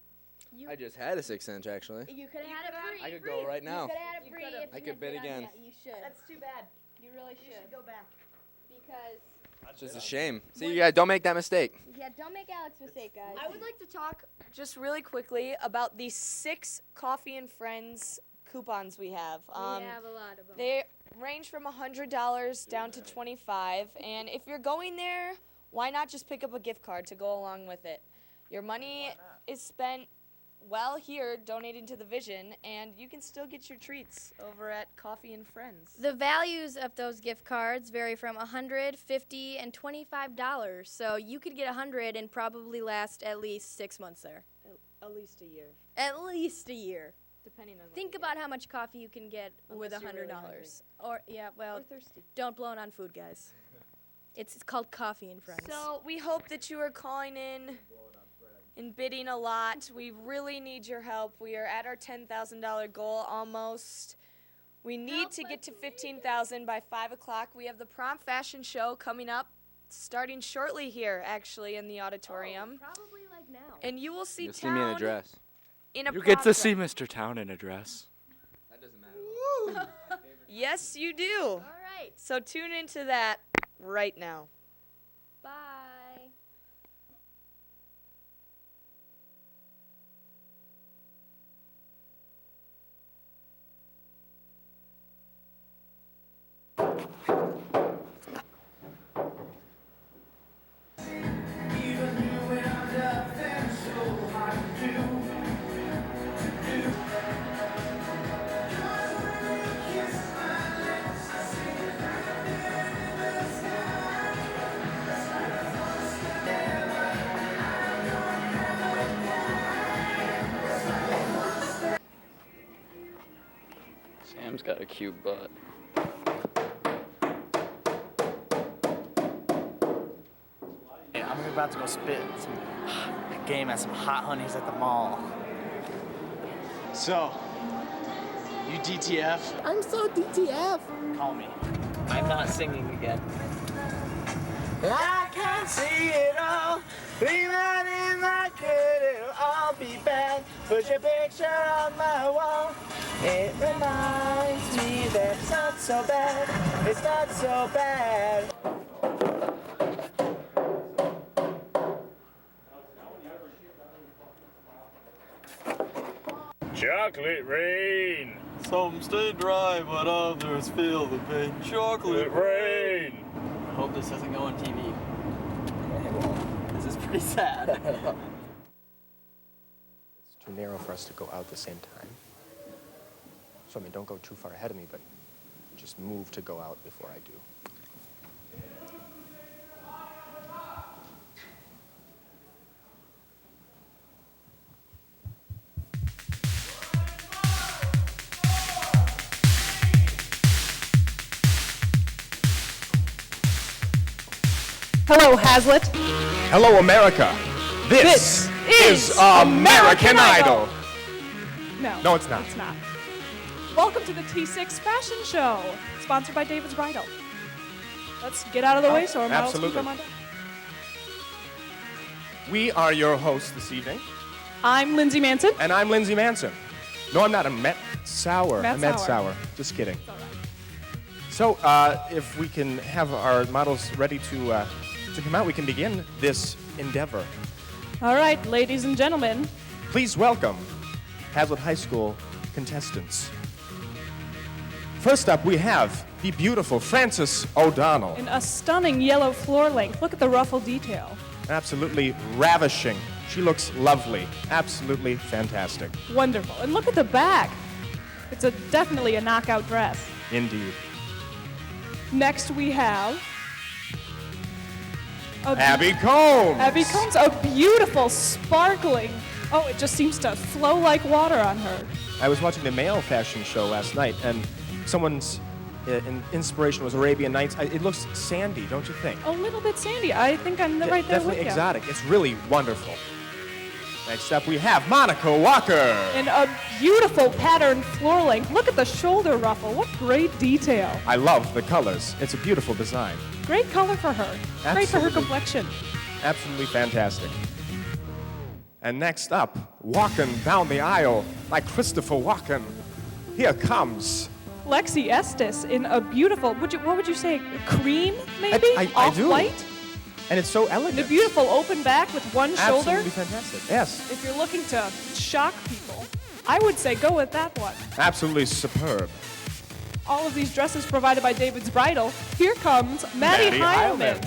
I just had a 6-inch, actually. You could have had it free. I could go right now. You could have had it free. If I you could had bid bid on again. it. You should. That's too bad. You really should. You should go back. Because, It's just a shame. See, you guys, don't make that mistake. yeah, don't make Alex mistake, guys. I would like to talk just really quickly about the 6 Coffee and Friends coupons we have. We have a lot of them. They range from $100 down to $25, and if you're going there, why not just pick up a gift card to go along with it? Your money is spent well here donating to the Vision, and you can still get your treats over at Coffee and Friends. The values of those gift cards vary from $100, $50, and $25. So you could get 100 and probably last at least 6 months there. At least a year, At least a year. depending on what Think you about how much coffee you can get with Unless you're really $100. Or yeah, well, Or thirsty. don't blow it on food, guys. It's called Coffee and Friends. So we hope that you are calling in and bidding a lot. We really need your help. We are at our $10,000 goal almost. We need to get to 15,000 by 5 o'clock. We have the prom fashion show coming up, starting shortly here, actually, in the auditorium. Probably like now. And you will see You'll see me in a dress. In a You prom get to see dress. Mr. Town in a dress. That doesn't matter. Yes, you do. All right. So tune into that right now. Bye. Sam's got a cute butt. I'm about to go spit some game at some hot honeys at the mall. So, you DTF? I'm so DTF. Call me. I'm not singing again. I can see it all. Even in my kid, it'll all be bad. Put your picture on my wall. It reminds me that it's not so bad. It's not so bad. Chocolate rain. Some stay dry, but others feel the pain. Chocolate rain. I hope this doesn't go on TV. This is pretty sad. It's too narrow for us to go out at the same time. So, I mean, don't go too far ahead of me, but just move to go out before I do. Hello, Hazlitt. Hello, America. This is American Idol. No, it's not. It's not. Welcome to the T6 Fashion Show, sponsored by David's Bridal. Let's get out of the way so our models can Absolutely. come on down. We are your hosts this evening. I'm Lindsay Manson. And I'm Lindsay Manson. No, I'm not. I'm Matt Sauer. Matt I'm Matt Sauer. Sauer. Just kidding. So, if we can have our models ready to come out, we can begin this endeavor. All right, ladies and gentlemen. Please welcome Hazlitt High School contestants. First up, we have the beautiful Frances O'Donnell. In a stunning yellow floor length. Look at the ruffle detail. Absolutely ravishing. She looks lovely. Absolutely fantastic. Wonderful. And look at the back. It's definitely a knockout dress. Indeed. Next we have Abby Combs. Abby Combs, a beautiful, sparkling. Oh, it just seems to flow like water on her. I was watching the male fashion show last night, and someone's inspiration was Arabian Nights. It looks sandy, don't you think? A little bit sandy. I think I'm right there with Definitely you. exotic. It's really wonderful. Next up, we have Monica Walker. In a beautiful patterned floor length. Look at the shoulder ruffle. What great detail. I love the colors. It's a beautiful design. Great color for her. Great for her Absolutely. complexion. Absolutely fantastic. And next up, walking down the aisle like Christopher Walken. Here comes. Lexi Estes in a beautiful, what would you say, cream maybe? I do. Off-white? And it's so And elegant. a beautiful open back with one shoulder. Absolutely fantastic. Yes. If you're looking to shock people, I would say go with that one. Absolutely superb. All of these dresses provided by David's Bridal. Here comes Maddie Heilman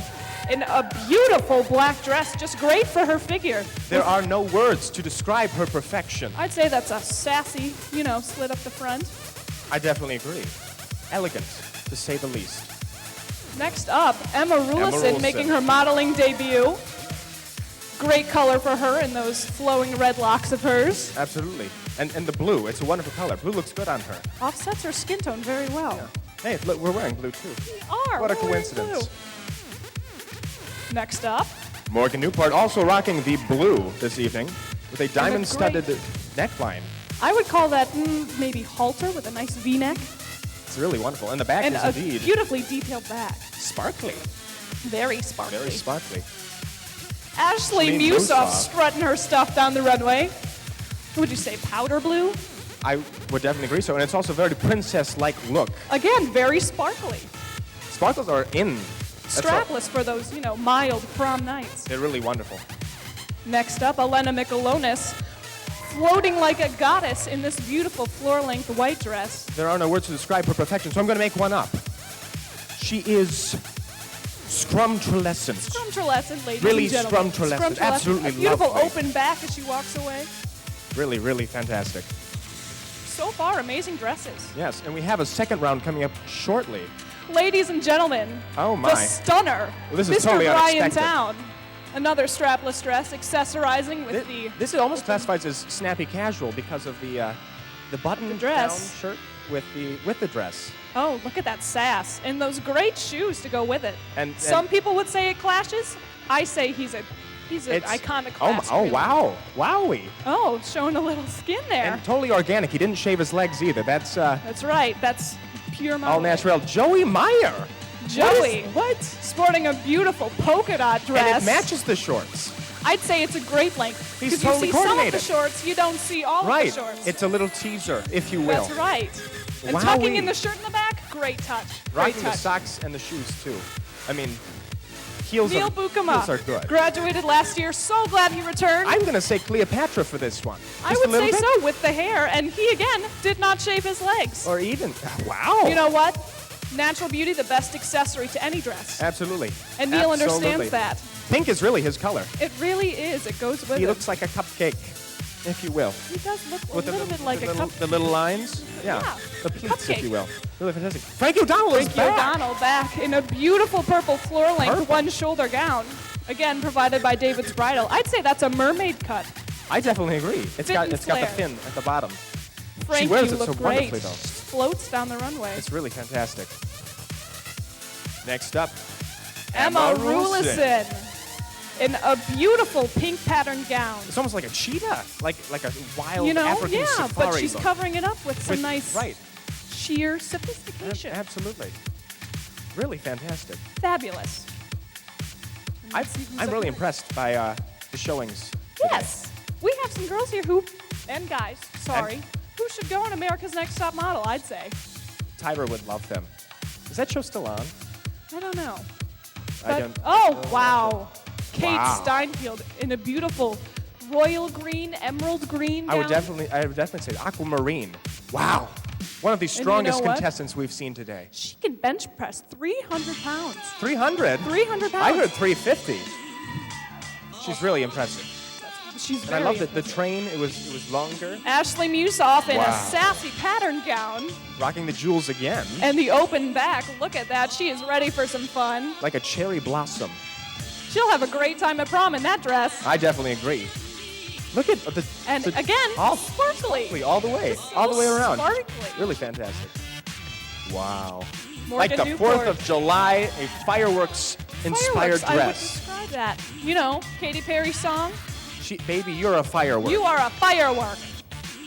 in a beautiful black dress, just great for her figure. There are no words to describe her perfection. I'd say that's a sassy, slit up the front. I definitely agree. Elegant, to say the least. Next up, Emma Rulison Rulison. making her modeling debut. Great color for her in those flowing red locks of hers. Absolutely. And the blue, it's a wonderful color. Blue looks good on her. Offsets her skin tone very well. Hey, look, we're wearing blue too. We are. What a we're wearing coincidence. blue. Next up, Morgan Newport also rocking the blue this evening with a diamond-studded neckline. I would call that maybe halter with a nice V-neck. It's really wonderful. And the back And is a indeed beautifully detailed back. sparkly. Very sparkly. Very sparkly. Ashley Celine Musoff Musoff. strutting her stuff down the runway. What would you say, powder blue? I would definitely agree so. And it's also a very princess-like look. Again, very sparkly. Sparkles are in. That's all. Strapless for those, mild prom nights. They're really wonderful. Next up, Elena Michelonis, floating like a goddess in this beautiful floor-length white dress. There are no words to describe her perfection, so I'm going to make one up. She is scrumtralescent. Scrumtralescent, ladies Really and gentlemen. scrumtralescent. Absolutely A beautiful lovely. open back as she walks away. Really, really fantastic. So far, amazing dresses. Yes, and we have a second round coming up shortly. Ladies and gentlemen, Oh my. the stunner, Well, this is Mr. totally Brian unexpected. Town. Another strapless dress, accessorizing with This almost classifies as snappy casual because of the button dress. down shirt with the dress. Oh, look at that sass. And those great shoes to go with it. And Some people would say it clashes. I say he's an It's- iconoclast. Oh really. wow, wowie. Oh, showing a little skin there. And totally organic. He didn't shave his legs either. That's That's right. That's pure all modeling. natural. Joey Meyer. Joey. What? Sporting a beautiful polka dot dress. And it matches the shorts. I'd say it's a great length. He's 'Cause totally you see some of the coordinated. shorts, you don't see all Right. of the shorts. It's a little teaser, if you will. That's right. And tucking Wowee. in the shirt in the back, great touch. Rocking Great the touch. socks and the shoes too. I mean, heels Neil are Bukama, heels are good. graduated last year. So glad he returned. I'm gonna say Cleopatra for this one. I Just a would little say bit. so with the hair, and he again did not shave his legs. Or even wow. You know what? Natural beauty, the best accessory to any dress. Absolutely. And Neil Absolutely. understands that. Pink is really his color. It really is. It goes with He it. looks like a cupcake, if you will. He does look a With little bit like a the little lines. Yeah. Yeah, The pleats, if cupcake. you will. Really fantastic. Frankie O'Donnell is Frankie back. O'Donnell back in a beautiful purple floor-length Purple. one-shoulder gown. Again, provided by David's Bridal. I'd say that's a mermaid cut. I definitely agree. It's Fit got and the flare. fin at the bottom. Frankie, she wears you it so look great. wonderfully though. Floats down the runway. It's really fantastic. Next up, Emma Rulison in a beautiful pink patterned gown. It's almost like a cheetah, like a wild You know, African yeah, safari but she's look. covering it up with some nice right. sheer sophistication. Absolutely. Really fantastic. Fabulous. I'm really impressed by the showings. Yes. We have some girls here and guys, who should go on America's Next Top Model, I'd say. Tyra would love them. Is that show still on? I don't know. Wow. Wow. Kate Wow. Steinfeld in a beautiful royal green, emerald green gown. I would definitely say aquamarine. Wow. One of the And you strongest know what? contestants we've seen today. She can bench press 300 pounds. 300? 300 pounds. I heard 350. She's really impressive. She's And very I love that the train, it was longer. Ashley Musoff in a Wow. sassy pattern gown Rocking the jewels again. and the open back. Look at that. She is ready for some fun. Like a cherry blossom. She'll have a great time at prom in that dress. I definitely agree. Look at the... And the- again, all sparkly. All the way. All the way around. Sparkly. Really fantastic. Wow. Morgan like the Newport. 4th of July, a fireworks-inspired Fireworks, I would dress. describe that. You know, Katy Perry's song. Baby, you're a firework. You are a firework.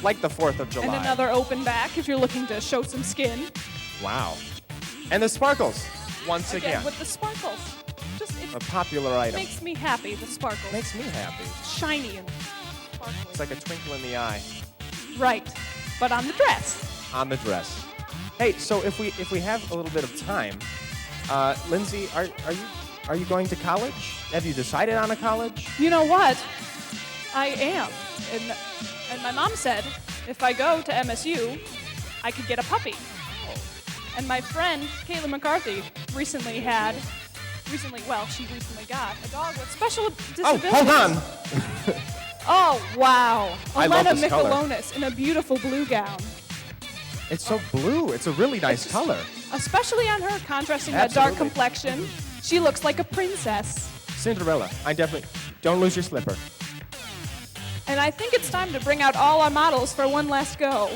Like the 4th of July. And another open back if you're looking to show some skin. Wow. And the sparkles, once again. With the sparkles. Just A popular item. makes me happy, the sparkles. Makes me happy. Shiny and sparkly. It's like a twinkle in the eye Right. But on the dress. on the dress. Hey, so if we have a little bit of time, Lindsay, are you going to college? Have you decided on a college? You know what? I am. And my mom said if I go to MSU, I could get a puppy. And my friend, Kayla McCarthy, she recently got a dog with special disabilities. Oh, hold on. Oh, wow. I love Elena this color. Michalonis in a beautiful blue gown. It's so blue. It's a really nice color. Especially on her, contrasting that dark Absolutely. complexion. She looks like a princess. Cinderella. I definitely don't lose your slipper. And I think it's time to bring out all our models for one last go.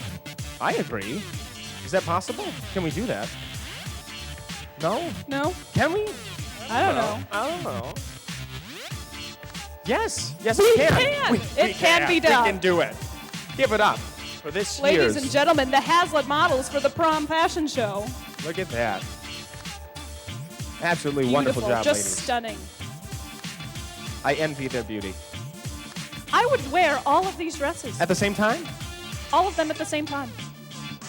I agree. Is that possible? Can we do that? No? No? Can we? I don't know. I don't know. Yes. Yes, We we can. can. We It can be done. We can do it. Give it up for this Ladies year's. and gentlemen, the Hazlitt models for the prom fashion show. Look at that. Absolutely Beautiful, wonderful job, just ladies. stunning. I envy their beauty. I would wear all of these dresses. At the same time, All of them at the same time.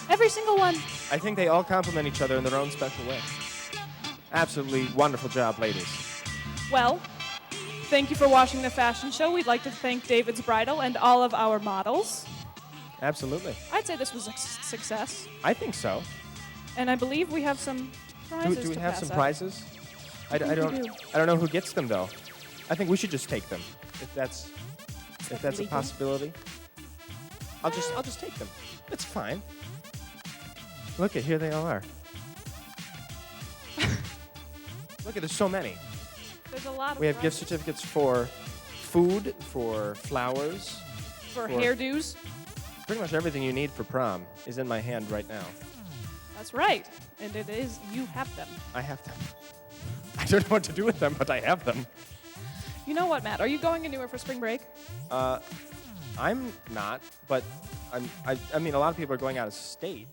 Every single one. I think they all complement each other in their own special way. Absolutely wonderful job, ladies. Well, thank you for watching the fashion show. We'd like to thank David's Bridal and all of our models. Absolutely. I'd say this was a success. I think so. And I believe we have some prizes Do we to have pass some out. prizes? I think we don't. do. I don't know who gets them though. I think we should just take them, if that's a legal? possibility. I'll just take them. It's fine. Look at here they all are. Look at there's so many. There's a lot of We have gift prizes. certificates for food, for flowers, For hairdos. Pretty much everything you need for prom is in my hand right now. That's right. And it is, you have them. I have them. I don't know what to do with them, but I have them. You know what, Matt? Are you going anywhere for spring break? I'm not, but I mean, a lot of people are going out of state.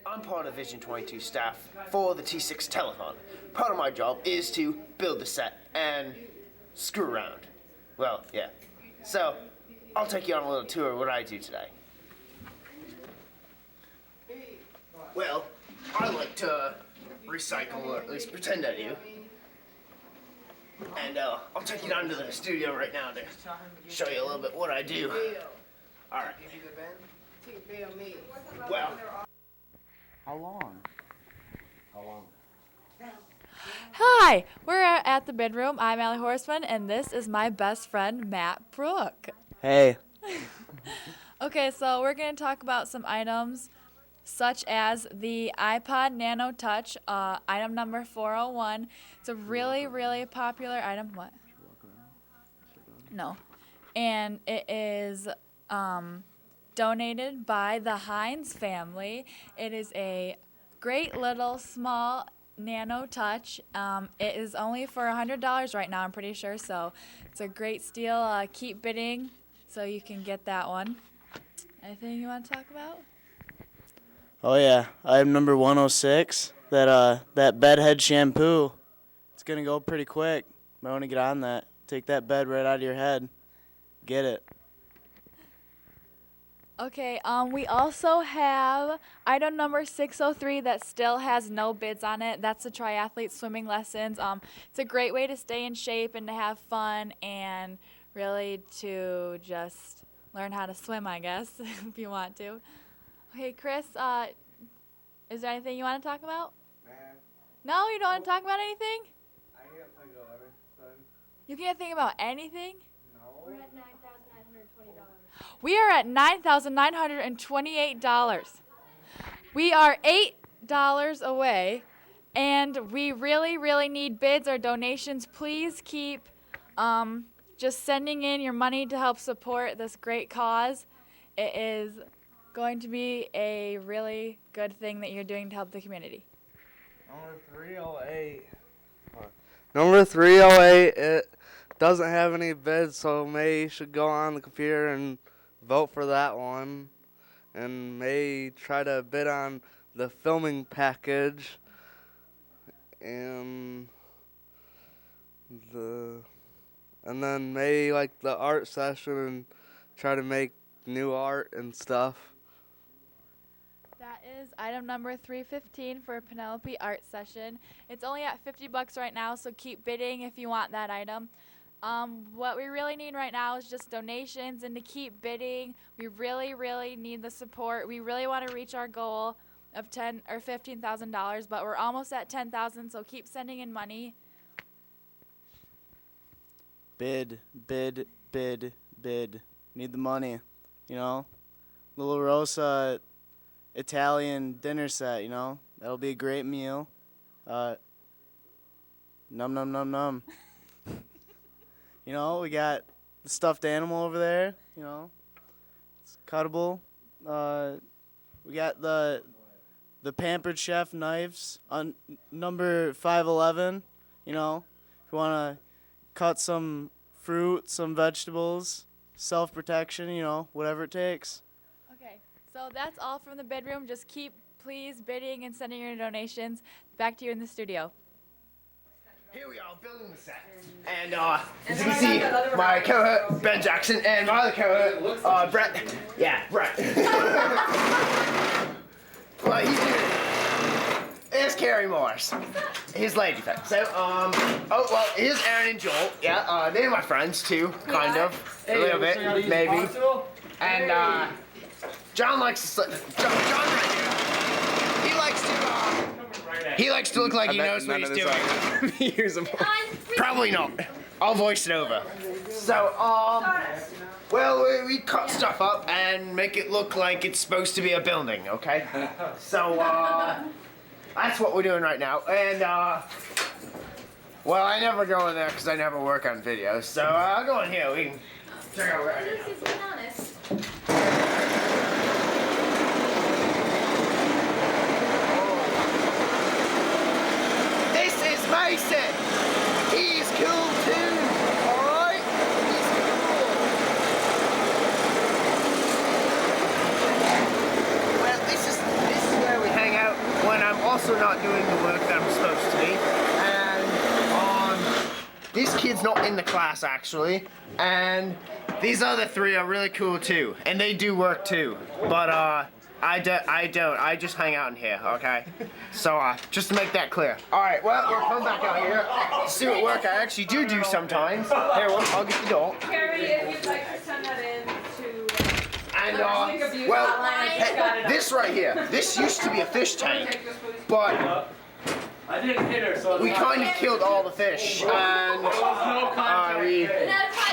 I'm part of Vision 22 staff for the T6 Telethon. Part of my job is to build the set and screw around. Well, yeah. So, I'll take you on a little tour of what I do today. Well, I like to recycle, or at least pretend I do. And I'll take you down to the studio right now to show you a little bit what I do. All right. Well. How long? Hi, we're at the bedroom. I'm Allie Horseman, and this is my best friend, Matt Brook. Hey. Okay, so we're going to talk about some items such as the iPod Nano Touch, item number 401. It's a really, really popular item. What? No. And it is donated by the Hines family. It is a great little small Nano Touch. It is only for $100 right now, I'm pretty sure, so it's a great steal. Keep bidding so you can get that one. Anything you want to talk about? Oh yeah, item number 106. That bed head shampoo. It's gonna go pretty quick. Might want to get on that. Take that bed right out of your head. Get it. Okay, we also have item number 603 that still has no bids on it. That's the triathlete swimming lessons. It's a great way to stay in shape and to have fun and really to just learn how to swim, I guess, if you want to. Okay, Chris, is there anything you want to talk about? No, you don't want to talk about anything? I can't think of anything. You can't think about anything? No. We're at $9,920. We are at $9,928. We are $8 away, and we really, really need bids or donations. Please keep just sending in your money to help support this great cause. It is going to be a really good thing that you're doing to help the community. Number 308. Number 308, it doesn't have any bids, so May should go on the computer and vote for that one. And May try to bid on the filming package. And then May like the art session and try to make new art and stuff. That is item number 315 for Penelope Art Session. It's only at $50 right now, so keep bidding if you want that item. What we really need right now is just donations, and to keep bidding, we really, really need the support. We really want to reach our goal of $10,000 or $15,000, but we're almost at $10,000, so keep sending in money. Bid, bid, bid, bid. Need the money, you know? Little Rosa Italian dinner set, you know? That'll be a great meal. Num, num, num, num. You know, we got the stuffed animal over there, you know? It's cuttable. We got the Pampered Chef knives on number 511, you know? If you want to cut some fruit, some vegetables, self-protection, you know, whatever it takes. Okay, so that's all from the bid room. Just keep, please, bidding and sending your donations. Back to you in the studio. Here we are, building the set. And as you can see, my co-host, Ben Jackson, and my other co-host, Brett. Yeah, Brett. What he's doing is Carrie Morris, his lady friend. So, oh, well, here's Aaron and Joel. Yeah, they're my friends, too, kind of. A little bit, maybe. And, John likes to, John right here, he likes to look like he knows what he's doing. Probably not. I'll voice it over. So, well, we cut stuff up and make it look like it's supposed to be a building, okay? So, that's what we're doing right now. And, well, I never go in there because I never work on videos. So, I'll go in here. We can check out right here. Mason, he's cool too, alright? He's cool. Well, this is where we hang out when I'm also not doing the work that I'm supposed to be. And this kid's not in the class actually, and these other three are really cool too, and they do work too. But I don't. I just hang out in here, okay? So, just to make that clear. All right, well, we're coming back out here to see what work I actually do sometimes. Here, I'll get the doll. Carrie, if you'd like to send that in to... And, well, hey, this right here, this used to be a fish tank, but I didn't hit her, so we kind of killed all the fish, and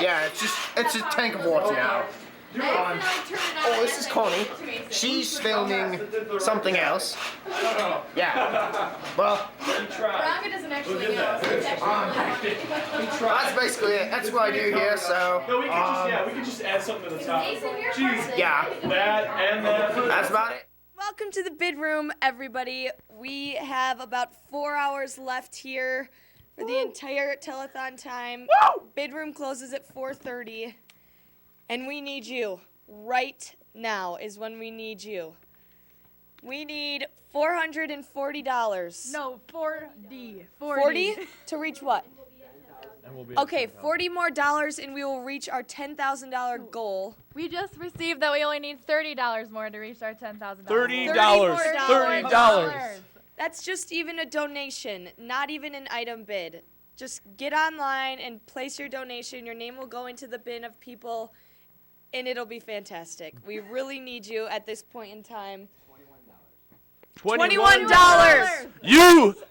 yeah, it's a tank of water now. Oh, this is Connie. She's filming something else. Yeah. Well, Braga doesn't actually know. that's basically it. That's what I do here. So. No, we could just add something to the top. Jeez. Yeah. That and that. That's about it. Welcome to the bid room, everybody. We have about 4 hours left here for the entire telethon time. Bid room closes at 4:30. And we need you. Right now is when we need you. We need $440. No, 40. 40 to reach what? And we'll be Okay, 40 more dollars and we will reach our $10,000 goal. We just received that we only need $30 more to reach our $10,000. $30. $30. That's just even a donation, not even an item bid. Just get online and place your donation. Your name will go into the bin of people, and it'll be fantastic. We really need you at this point in time. $21.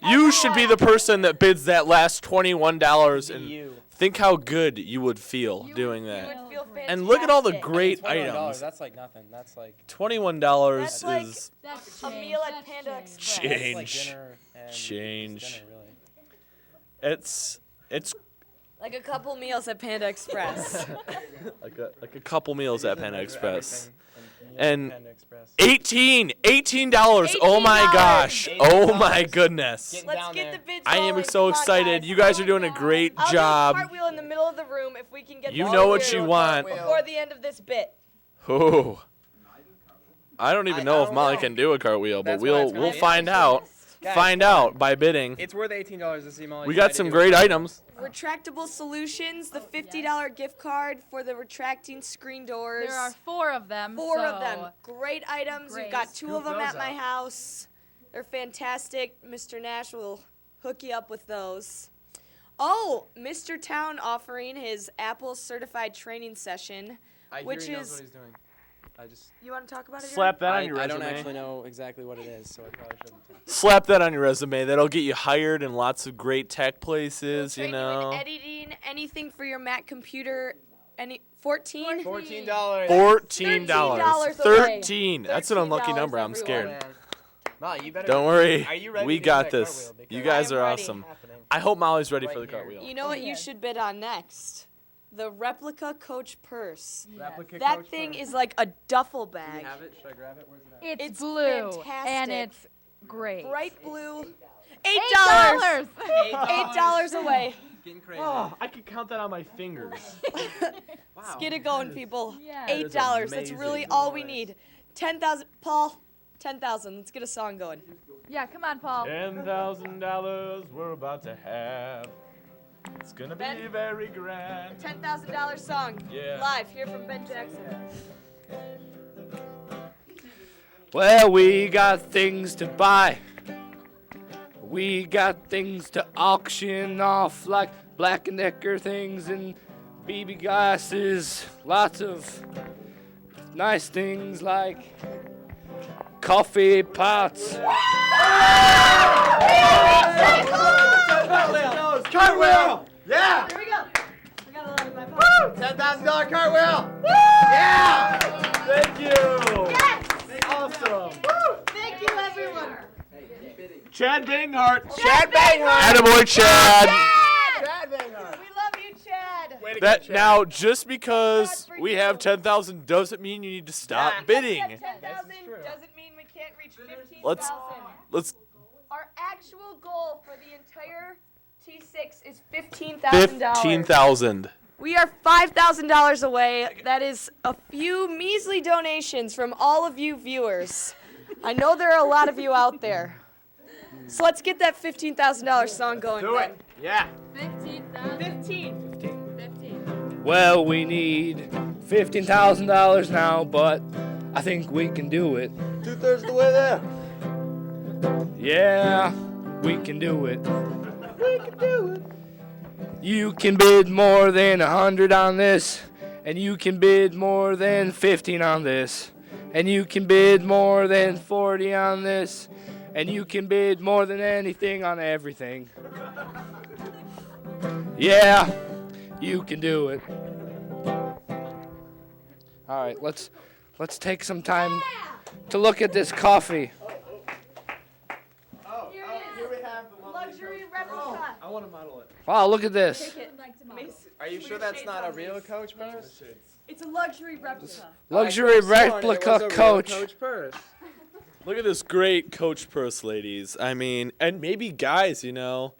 You should be the person that bids that last $21 and think how good you would feel doing that. And look at all the great items. That's like nothing. That's like $21 That's a meal at Panda Express. change. Change. It's Like a couple meals at Panda Express. like a couple meals at Panda Express. And $18. Oh my gosh. Oh my goodness. Let's get the bids I am rolling. so Come on, excited. guys. You guys are doing a great I'll job. do a cartwheel in the middle of the room if we can get You the know what cartwheel you want. before the end of this bit. Oh. I don't even know if Molly can do a cartwheel, but we'll find out. Guys, Find out by bidding. It's worth $18 to see Molly. We got some great items. Retractable solutions, the $50 gift card for the retracting screen doors. There are 4 of them. Four of so them. Great items. We've got 2 of them at my house. They're fantastic. Mr. Nash will hook you up with those. Oh, Mr. Town offering his Apple certified training session, which he knows is. what he's doing. You want to talk about it? Slap Aaron? that on your I resume. don't actually know exactly what it is, so I probably shouldn't. Slap that on your resume. That'll get you hired in lots of great tech places, you Train know. in editing, anything for your Mac computer. Any $14? $14. $14. away. 13. That's an unlucky number. I'm scared. Molly, you better. Don't worry. Are you ready We to do got that this. cartwheel? You Because guys I am are ready. awesome. I hope Molly's ready for the cartwheel. You know what you should bid on next? The replica Coach purse. Replica That Coach thing purse. is like a duffel Do bag. you have it? Should I grab it? Where's it at? it's It's blue fantastic. and it's great. Bright blue. $8. $8 away. Getting crazy. Oh, I could count that on my fingers. Let's get it going, people. Yeah. $8. That's amazing. really all we need. 10,000. Paul, 10,000. Let's get a song going. Yeah, come on, Paul. $10,000 we're about to have. It's gonna be Ben? very grand. $10,000 song. Yeah. Live here from Ben Jackson. Well, we got things to buy. We got things to auction off, like Black & Decker things and BB glasses. Lots of nice things like coffee pots. Cartwheel! Yeah! Here we go. We got a lot in my pocket. $10,000 cartwheel! Woo! Yeah! Thank you. Yes! Awesome. Thank you, everyone. Chad Banghart. Chad Banghart. Attaboy, Chad. Chad Banghart. We love you, Chad. That now, just because we have 10,000 doesn't mean you need to stop bidding. 10,000 doesn't mean we can't reach 15,000. Let's Our actual goal for the entire T6 is $15,000. 15,000. We are $5,000 away. That is a few measly donations from all of you viewers. I know there are a lot of you out there. So let's get that $15,000 song going. Do it. Yeah. 15. Well, we need $15,000 now, but I think we can do it. 2/3 of the way there. Yeah, we can do it. We can do it. You can bid more than 100 on this, and you can bid more than 15 on this, and you can bid more than 40 on this, and you can bid more than anything on everything. Yeah, you can do it. All right, let's take some time to look at this coffee. Here we have the luxury replica. I want to model it. Wow, look at this. Are you sure that's not a real Coach purse? It's a luxury replica. Luxury replica Coach. Coach purse. Look at this great Coach purse, ladies. I mean, and maybe guys, you know.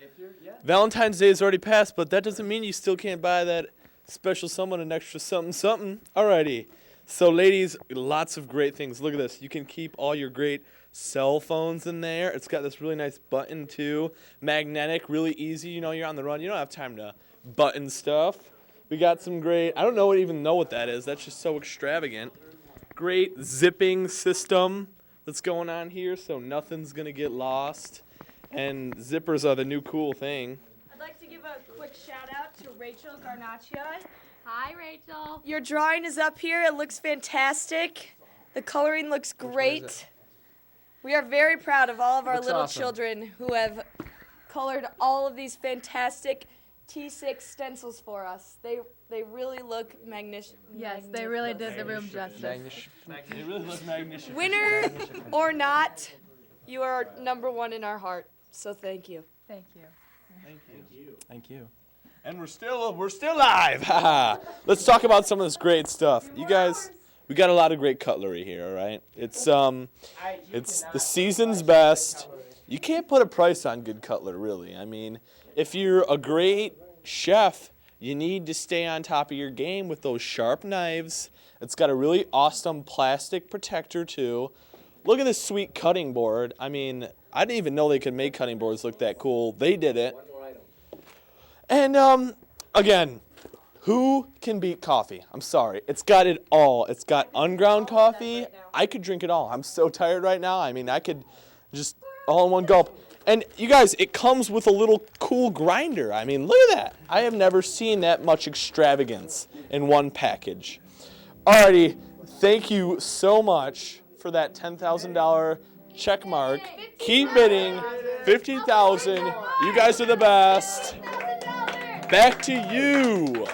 Valentine's Day is already passed, but that doesn't mean you still can't buy that special someone an extra something something. Alrighty. So, ladies, lots of great things. Look at this. You can keep all your great cell phones in there. It's got this really nice button too. Magnetic, really easy. You know, you're on the run. You don't have time to button stuff. We got some great, I don't even know what that is. That's just so extravagant. Great zipping system that's going on here, so nothing's going to get lost. And zippers are the new cool thing. I'd like to give a quick shout out to Rachel Garnaccia. Hi, Rachel. Your drawing is up here. It looks fantastic. The coloring looks great. We are very proud of all of our Looks little awesome. children who have colored all of these fantastic T6 stencils for us. They really look magnificent. Yes, they really did the room justice. It really looks magnificent. Winner or not, you are #1 in our heart. So thank you. Thank you. Thank you. And we're still live. Let's talk about some of this great stuff. You guys, we got a lot of great cutlery here, all right? It's the season's best. You can't put a price on good cutlery, really. I mean, if you're a great chef, you need to stay on top of your game with those sharp knives. It's got a really awesome plastic protector too. Look at this sweet cutting board. I mean, I didn't even know they could make cutting boards look that cool. They did it. And again, who can beat coffee? I'm sorry. It's got it all. It's got unground coffee. I could drink it all. I'm so tired right now. I mean, I could just all in one gulp. And you guys, it comes with a little cool grinder. I mean, look at that. I have never seen that much extravagance in one package. Alrighty, thank you so much for that $10,000 check mark. Keep bidding. 15,000. You guys are the best. Back to you.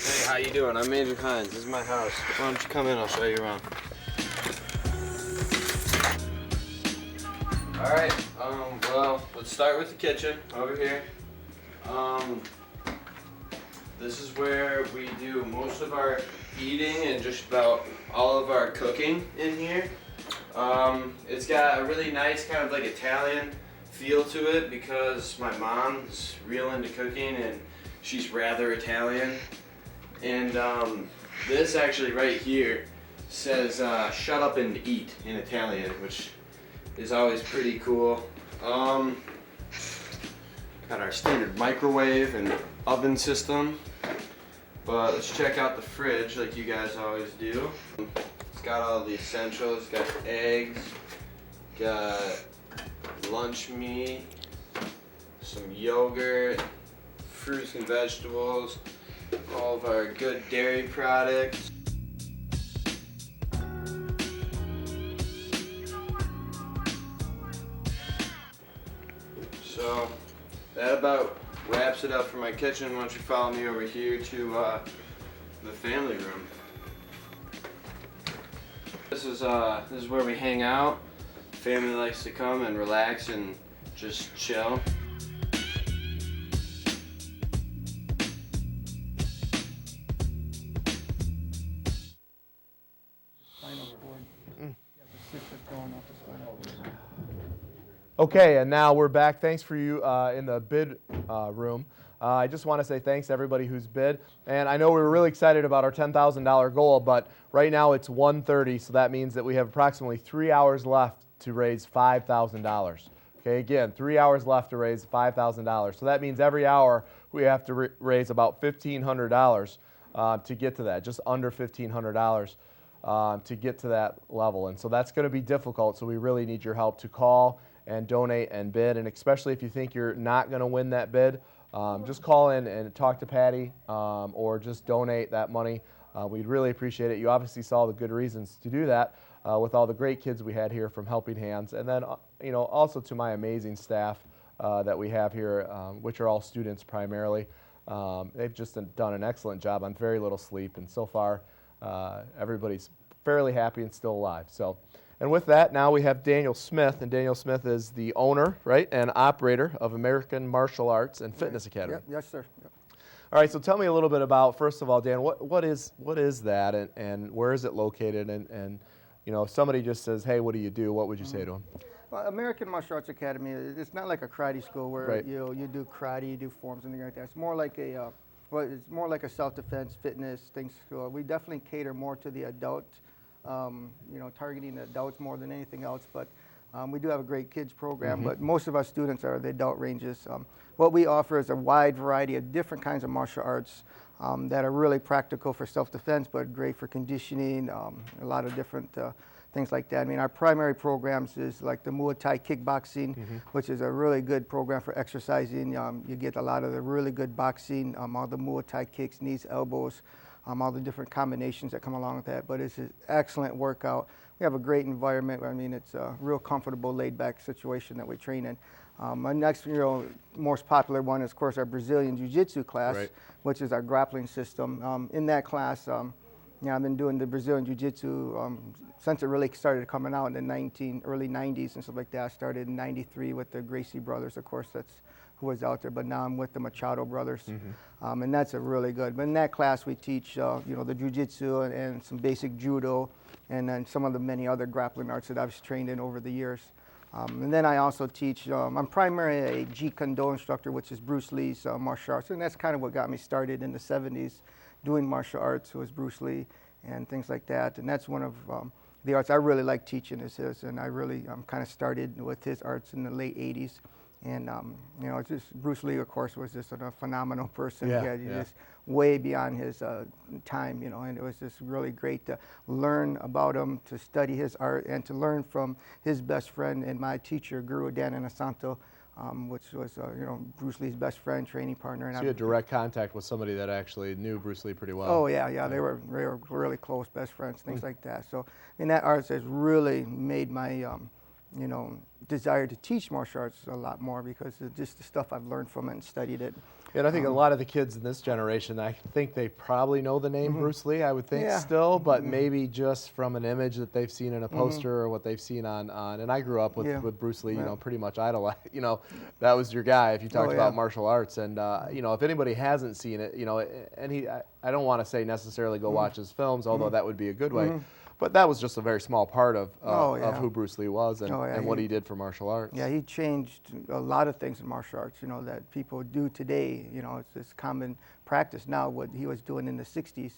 Hey, how you doing? I'm Major Hines. This is my house. Why don't you come in? I'll show you around. All right. Well, let's start with the kitchen over here. This is where we do most of our eating and just about all of our cooking in here. It's got a really nice kind of like Italian feel to it because my mom's real into cooking and she's rather Italian. And this actually right here says shut up and eat in Italian, which is always pretty cool. Got our standard microwave and oven system. But let's check out the fridge like you guys always do. It's got all the essentials. Got eggs, got lunch meat, some yogurt, fruits and vegetables, all of our good dairy products. So that about wraps it up for my kitchen. Why don't you follow me over here to the family room. This is where we hang out. Family likes to come and relax and just chill. Okay, and now we're back. Thanks for you in the bid room. I just want to say thanks to everybody who's bid. And I know we were really excited about our $10,000 goal, but right now it's 1:30, so that means that we have approximately 3 hours left to raise $5,000. Okay, again, 3 hours left to raise $5,000. So that means every hour we have to raise about $1,500 to get to that, just under $1,500 to get to that level. And so that's going to be difficult, so we really need your help to call and donate and bid. And especially if you think you're not going to win that bid, just call in and talk to Patty or just donate that money. We'd really appreciate it. You obviously saw the good reasons to do that with all the great kids we had here from Helping Hands. And then, also to my amazing staff that we have here, which are all students primarily. They've just done an excellent job on very little sleep. And so far, everybody's fairly happy and still alive. So And with that, now we have Daniel Smith, and Daniel Smith is the owner, right, and operator of American Martial Arts and Fitness Academy. Yep, yes, sir. Yep. All right, so tell me a little bit about, first of all, Dan, what is that, and where is it located? And you know, if somebody just says, hey, what do you do, what would you say to them? Well, American Martial Arts Academy, it's not like a karate school where Right. you do karate, you do forms and things like that. It's more like it's more like a self-defense, fitness, things. So we definitely cater more to the adult, you know, targeting the adults more than anything else. But we do have a great kids program, but most of our students are the adult ranges. What we offer is a wide variety of different kinds of martial arts that are really practical for self-defense, but great for conditioning, a lot of different things like that. I mean, our primary programs is like the Muay Thai kickboxing, which is a really good program for exercising. You get a lot of the really good boxing, all the Muay Thai kicks, knees, elbows, all the different combinations that come along with that. But it's an excellent workout. We have a great environment. I mean, it's a real comfortable, laid-back situation that we train in. Our next, you know, most popular one is, of course, our Brazilian Jiu-Jitsu class, which is our grappling system. In that class, yeah, I've been doing the Brazilian Jiu-Jitsu since it really started coming out in the early 90s and stuff like that. I started in 93 with the Gracie brothers, of course, that's who was out there, but now I'm with the Machado brothers. And that's a really good. But in that class, we teach, you know, the Jiu-Jitsu and some basic Judo, and then some of the many other grappling arts that I've trained in over the years. And then I also teach, I'm primarily a Jeet Kune Do instructor, which is Bruce Lee's martial arts, and that's kind of what got me started in the 70s doing martial arts, was Bruce Lee and things like that. And that's one of the arts I really like teaching is his, and I really kind of started with his arts in the late 80s. And, you know, it's just Bruce Lee, of course, was just a phenomenal person. Yeah, Just way beyond his time, you know, and it was just really great to learn about him, to study his art, and to learn from his best friend and my teacher, Guru Dan Anasanto, which was, you know, Bruce Lee's best friend, training partner. And So you had direct contact with somebody that actually knew Bruce Lee pretty well. Oh, yeah, they were really close, best friends, things like that. So, I mean, that art has really made my, you know, desire to teach martial arts a lot more because of just the stuff I've learned from it and studied it. And I think a lot of the kids in this generation, I think they probably know the name Bruce Lee, I would think still, but maybe just from an image that they've seen in a poster or what they've seen on and I grew up with Bruce Lee, you know, pretty much idolized, you know, that was your guy if you talked about martial arts. And, you know, if anybody hasn't seen it, you know, and I don't want to say necessarily go watch his films, although that would be a good way. But that was just a very small part of who Bruce Lee was and what he did for martial arts. Yeah, he changed a lot of things in martial arts, you know, that people do today. You know, it's this common practice now, what he was doing in the 60s.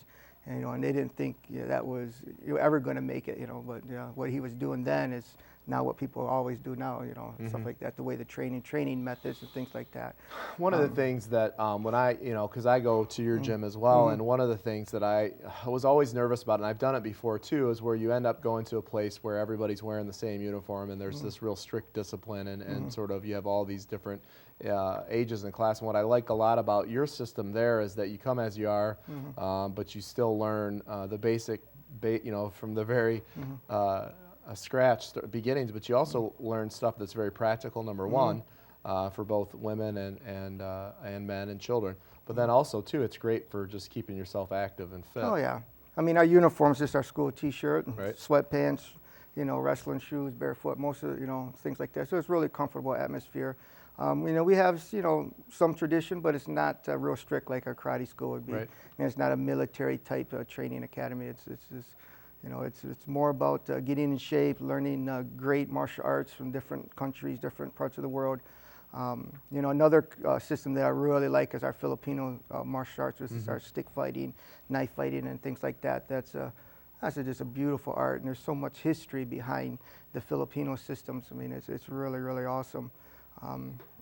And, you know, and they didn't think that was ever going to make it, you know, but what he was doing then is now what people always do now, you know, stuff like that, the way the training methods and things like that. One of the things that when I, you know, because I go to your gym as well, and one of the things that I was always nervous about, and I've done it before too, is where you end up going to a place where everybody's wearing the same uniform and there's this real strict discipline and sort of you have all these different ages in class. And what I like a lot about your system there is that you come as you are, but you still learn the basic, you know, from the very scratch beginnings, but you also learn stuff that's very practical, number one, for both women and men and children. But then also, too, it's great for just keeping yourself active and fit. Oh, yeah. I mean, our uniform's just our school T-shirt, sweatpants, you know, wrestling shoes, barefoot, most of, you know, things like that. So it's really comfortable atmosphere. You know, we have, you know, some tradition, but it's not real strict like a karate school would be. And it's not a military type training academy. It's you know, it's more about getting in shape, learning great martial arts from different countries, different parts of the world. You know, another system that I really like is our Filipino martial arts, which is our stick fighting, knife fighting, and things like that. That's just a beautiful art, and there's so much history behind the Filipino systems. I mean, it's really, really awesome.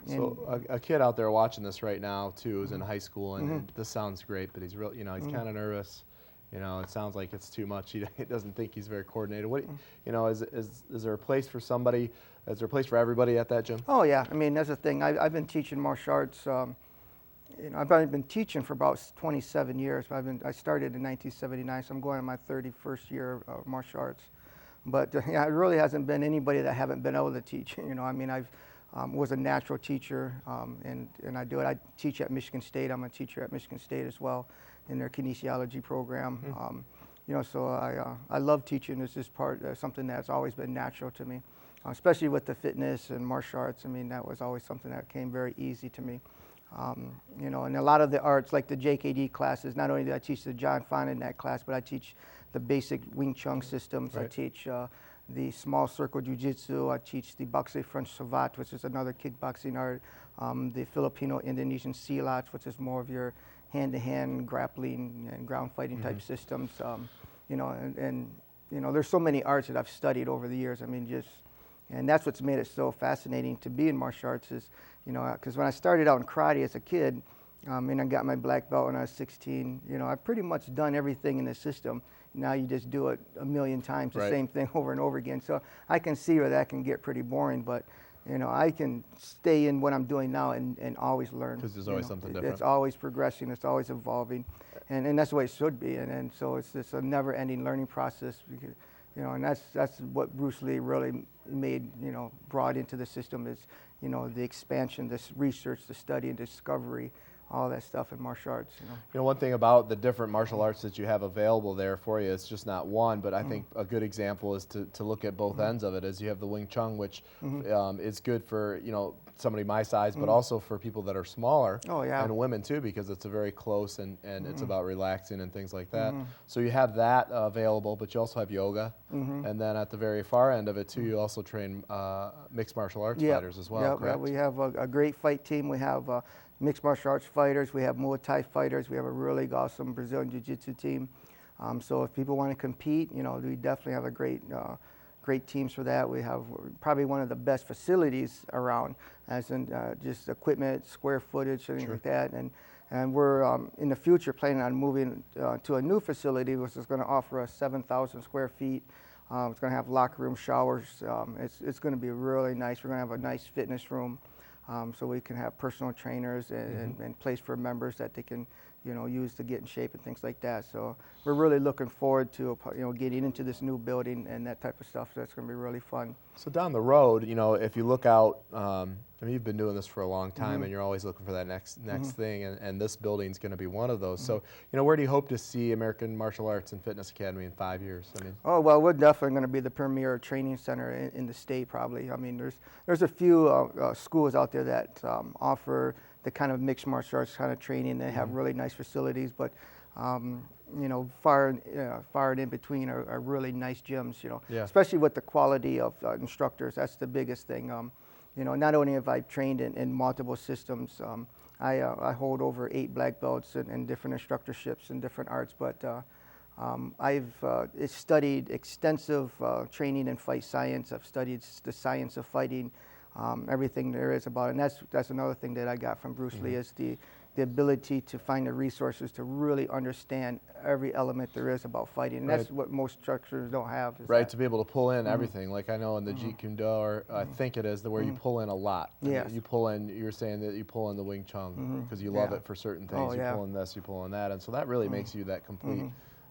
So a kid out there watching this right now too is in high school, and this sounds great, but he's real, you know, he's kind of nervous. You know, it sounds like it's too much. He doesn't think he's very coordinated. What, you know, is there a place for somebody? Is there a place for everybody at that gym? Oh yeah, I mean that's the thing. I've been teaching martial arts. You know, I've been teaching for about 27 years. I started in 1979, so I'm going on my 31st year of martial arts. But yeah, it really hasn't been anybody that I haven't been able to teach. You know, I mean I've was a natural teacher, and I do it. I teach at Michigan State. I'm a teacher at Michigan State as well in their kinesiology program. So I love teaching. It's just something that's always been natural to me, especially with the fitness and martial arts. I mean, that was always something that came very easy to me. And a lot of the arts, like the JKD classes, not only do I teach the John Fine in that class, but I teach the basic Wing Chun systems. Right. I teach the small circle jiu-jitsu. I teach the Boxe French Savate, which is another kickboxing art. The Filipino-Indonesian Silats, which is more of your hand-to-hand grappling and ground fighting type systems. There's so many arts that I've studied over the years. I mean, and that's what's made it so fascinating to be in martial arts is, because when I started out in karate as a kid, and I got my black belt when I was 16, I've pretty much done everything in the system. Now you just do it a million times, the same thing over and over again. So I can see where that can get pretty boring, but I can stay in what I'm doing now and always learn. Because there's always something different. It's always progressing. It's always evolving, and that's the way it should be. And so it's just a never-ending learning process. And that's what Bruce Lee really made, brought into the system is, the expansion, this research, the study and discovery, all that stuff in martial arts. One thing about the different martial arts that you have available there for you, it's just not one, but I think a good example is to look at both ends of it. As you have the Wing Chun, which is good for somebody my size, but also for people that are smaller, and women too, because it's a very close and it's about relaxing and things like that. So you have that available, but you also have yoga, and then at the very far end of it too, you also train mixed martial arts fighters as well. Correct? We have a great fight team. We have mixed martial arts fighters. We have Muay Thai fighters. We have a really awesome Brazilian Jiu-Jitsu team. So if people want to compete, we definitely have a great teams for that. We have probably one of the best facilities around, as in just equipment, square footage, things like that. And we're in the future planning on moving to a new facility, which is going to offer us 7,000 square feet. It's going to have locker room, showers. It's going to be really nice. We're going to have a nice fitness room. So we can have personal trainers and place for members that they can, use to get in shape and things like that. So we're really looking forward to, getting into this new building and that type of stuff. That's going to be really fun. So down the road, if you look out, you've been doing this for a long time, and you're always looking for that next thing, and this building's going to be one of those. So, where do you hope to see American Martial Arts and Fitness Academy in 5 years? Oh, well, we're definitely going to be the premier training center in the state, probably. There's a few schools out there that offer the kind of mixed martial arts kind of training. They have really nice facilities, but far and in between are really nice gyms. Especially with the quality of instructors. That's the biggest thing. Not only have I trained in multiple systems, I hold over 8 black belts in different instructorships in different arts, but I've studied extensive training in fight science. I've studied the science of fighting, everything there is about it. And that's another thing that I got from Bruce Lee is the ability to find the resources to really understand every element there is about fighting. And that's what most instructors don't have. To be able to pull in everything. Like I know in the Jeet Kune Do, or I think it is, where you pull in a lot. Yes. You pull in, you're saying that you pull in the Wing Chun because you love it for certain things. You pull in this, you pull in that. And so that really makes you that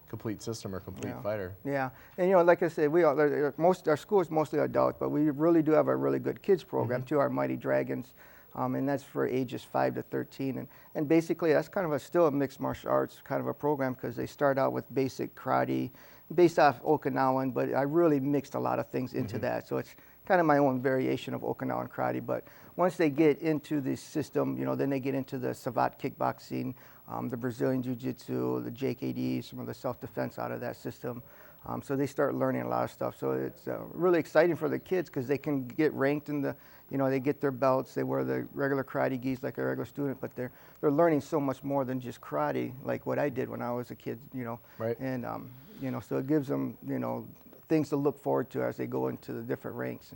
complete system or complete fighter. Yeah, and like I said, our school is mostly adults, but we really do have a really good kids program too, our Mighty Dragons. And that's for ages 5 to 13. And basically, that's kind of still a mixed martial arts kind of a program because they start out with basic karate, based off Okinawan, but I really mixed a lot of things into that. So it's kind of my own variation of Okinawan karate. But once they get into the system, then they get into the Savate kickboxing, the Brazilian Jiu-Jitsu, the JKD, some of the self-defense out of that system. So they start learning a lot of stuff. So it's really exciting for the kids because they can get ranked in the, they get their belts, they wear the regular karate gis like a regular student, but they're learning so much more than just karate, like what I did when I was a kid, Right. And, so it gives them, things to look forward to as they go into the different ranks.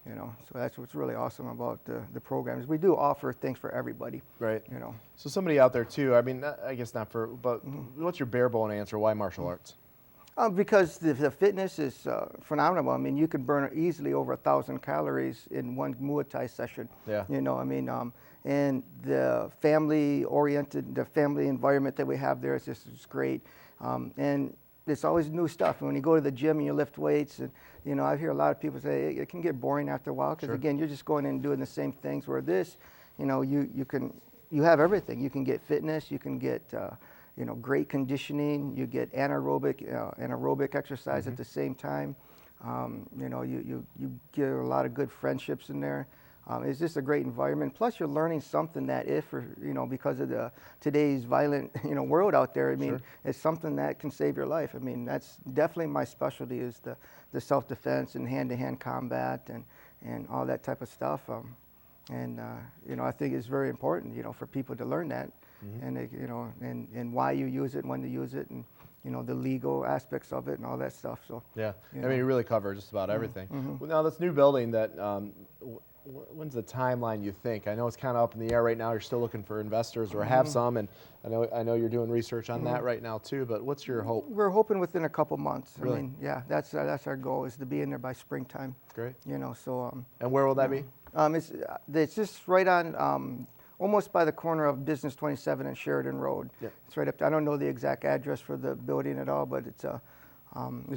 So that's what's really awesome about the programs. We do offer things for everybody. Right. So somebody out there too, I guess not for, but what's your bare bone answer? Why martial arts? Because the fitness is phenomenal. You can burn easily over 1,000 calories in one Muay Thai session. Yeah. And the family-oriented, the family environment that we have there is just great. And it's always new stuff. And when you go to the gym and you lift weights, and I hear a lot of people say it can get boring after a while because again, you're just going in and doing the same things. Where this, you have everything. You can get fitness, you can get great conditioning. You get anaerobic exercise at the same time. You get a lot of good friendships in there. It's just a great environment. Plus, you're learning something that because of today's violent, world out there, I mean, it's something that can save your life. I mean, that's definitely my specialty is the self-defense and hand-to-hand combat and all that type of stuff. I think it's very important, for people to learn that, and why you use it, when to use it, and the legal aspects of it and all that stuff. So yeah, I mean, you really cover just about everything. Well, now this new building that. When's the timeline you think? I know it's kind of up in the air right now. You're still looking for investors or have some, and I know you're doing research on that right now too. But what's your hope? We're hoping within a couple months. Really? I mean, yeah, that's our goal is to be in there by springtime. Great. So. And where will that be? It's just right on. Almost by the corner of Business 27 and Sheridan Road. Yeah. It's right up there. I don't know the exact address for the building at all, but it's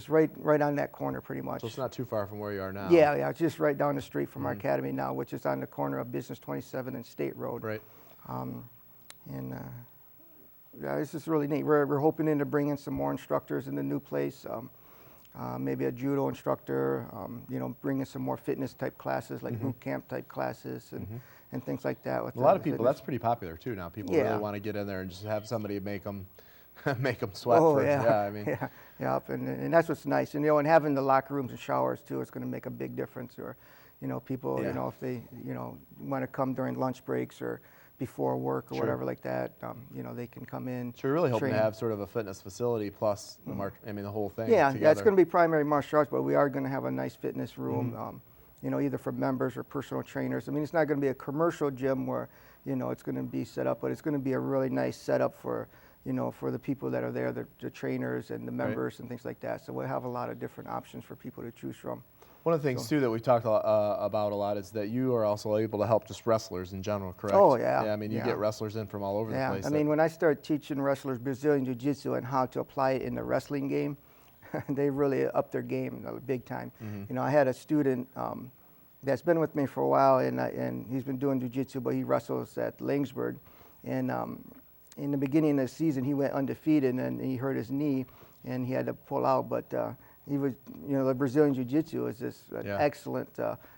right on that corner pretty much. So it's not too far from where you are now. Yeah, it's just right down the street from our academy now, which is on the corner of Business 27 and State Road. Right. It's just really neat. We're hoping to bring in some more instructors in the new place. Maybe a judo instructor. Bring in some more fitness type classes, like boot camp type classes and things like that. With a lot of people, that's pretty popular too now. People Yeah. really want to get in there and just have somebody make them sweat. Oh, for, yeah. I mean. Yeah, and that's what's nice. And having the locker rooms and showers too is going to make a big difference. Or, people, if they, want to come during lunch breaks or before work or whatever like that, they can come in. So we're really hoping train. to have sort of a fitness facility plus the whole thing. Yeah, together. that's going to be primary martial arts, but we are going to have a nice fitness room. Either for members or personal trainers. I mean, it's not going to be a commercial gym where, it's going to be set up, but it's going to be a really nice setup for, for the people that are there, the trainers and the members and things like that. So we'll have a lot of different options for people to choose from. One of the things too that we've talked about a lot is that you are also able to help just wrestlers in general, correct? Oh yeah. Yeah, I mean, you get wrestlers in from all over the place. I mean, when I started teaching wrestlers Brazilian Jiu-Jitsu and how to apply it in the wrestling game, they really upped their game big time. I had a student that's been with me for a while, and he's been doing jiu-jitsu, but he wrestles at Langsburg. And in the beginning of the season, he went undefeated, and he hurt his knee, and he had to pull out. But he was, the Brazilian jiu-jitsu is this excellent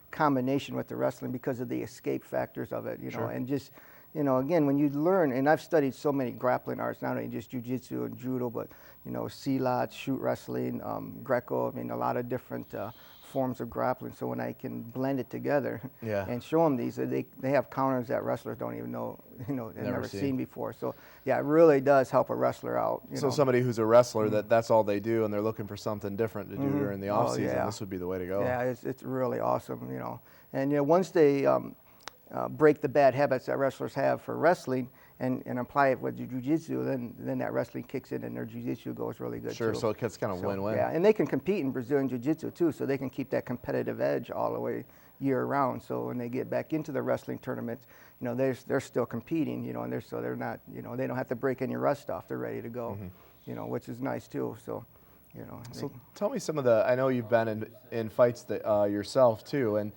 combination with the wrestling because of the escape factors of it, and just. Again, when you learn, and I've studied so many grappling arts, not only just jiu-jitsu and judo, but, silat, shoot wrestling, Greco, I mean, a lot of different forms of grappling. So when I can blend it together and show them these, they have counters that wrestlers don't even know, they've never seen before. So, yeah, it really does help a wrestler out. So somebody who's a wrestler, that's all they do, and they're looking for something different to do during the off season, this would be the way to go. Yeah, it's really awesome, And, once they... break the bad habits that wrestlers have for wrestling and apply it with jiu-jitsu, then that wrestling kicks in and their jiu-jitsu goes really good too. So it's kind of win-win. Yeah, and they can compete in Brazilian jiu-jitsu too, so they can keep that competitive edge all the way year-round. So when they get back into the wrestling tournaments, they're still competing, and they're not, they don't have to break any rust off. They're ready to go, which is nice too. So. So tell me some of I know you've been in fights that, yourself too, and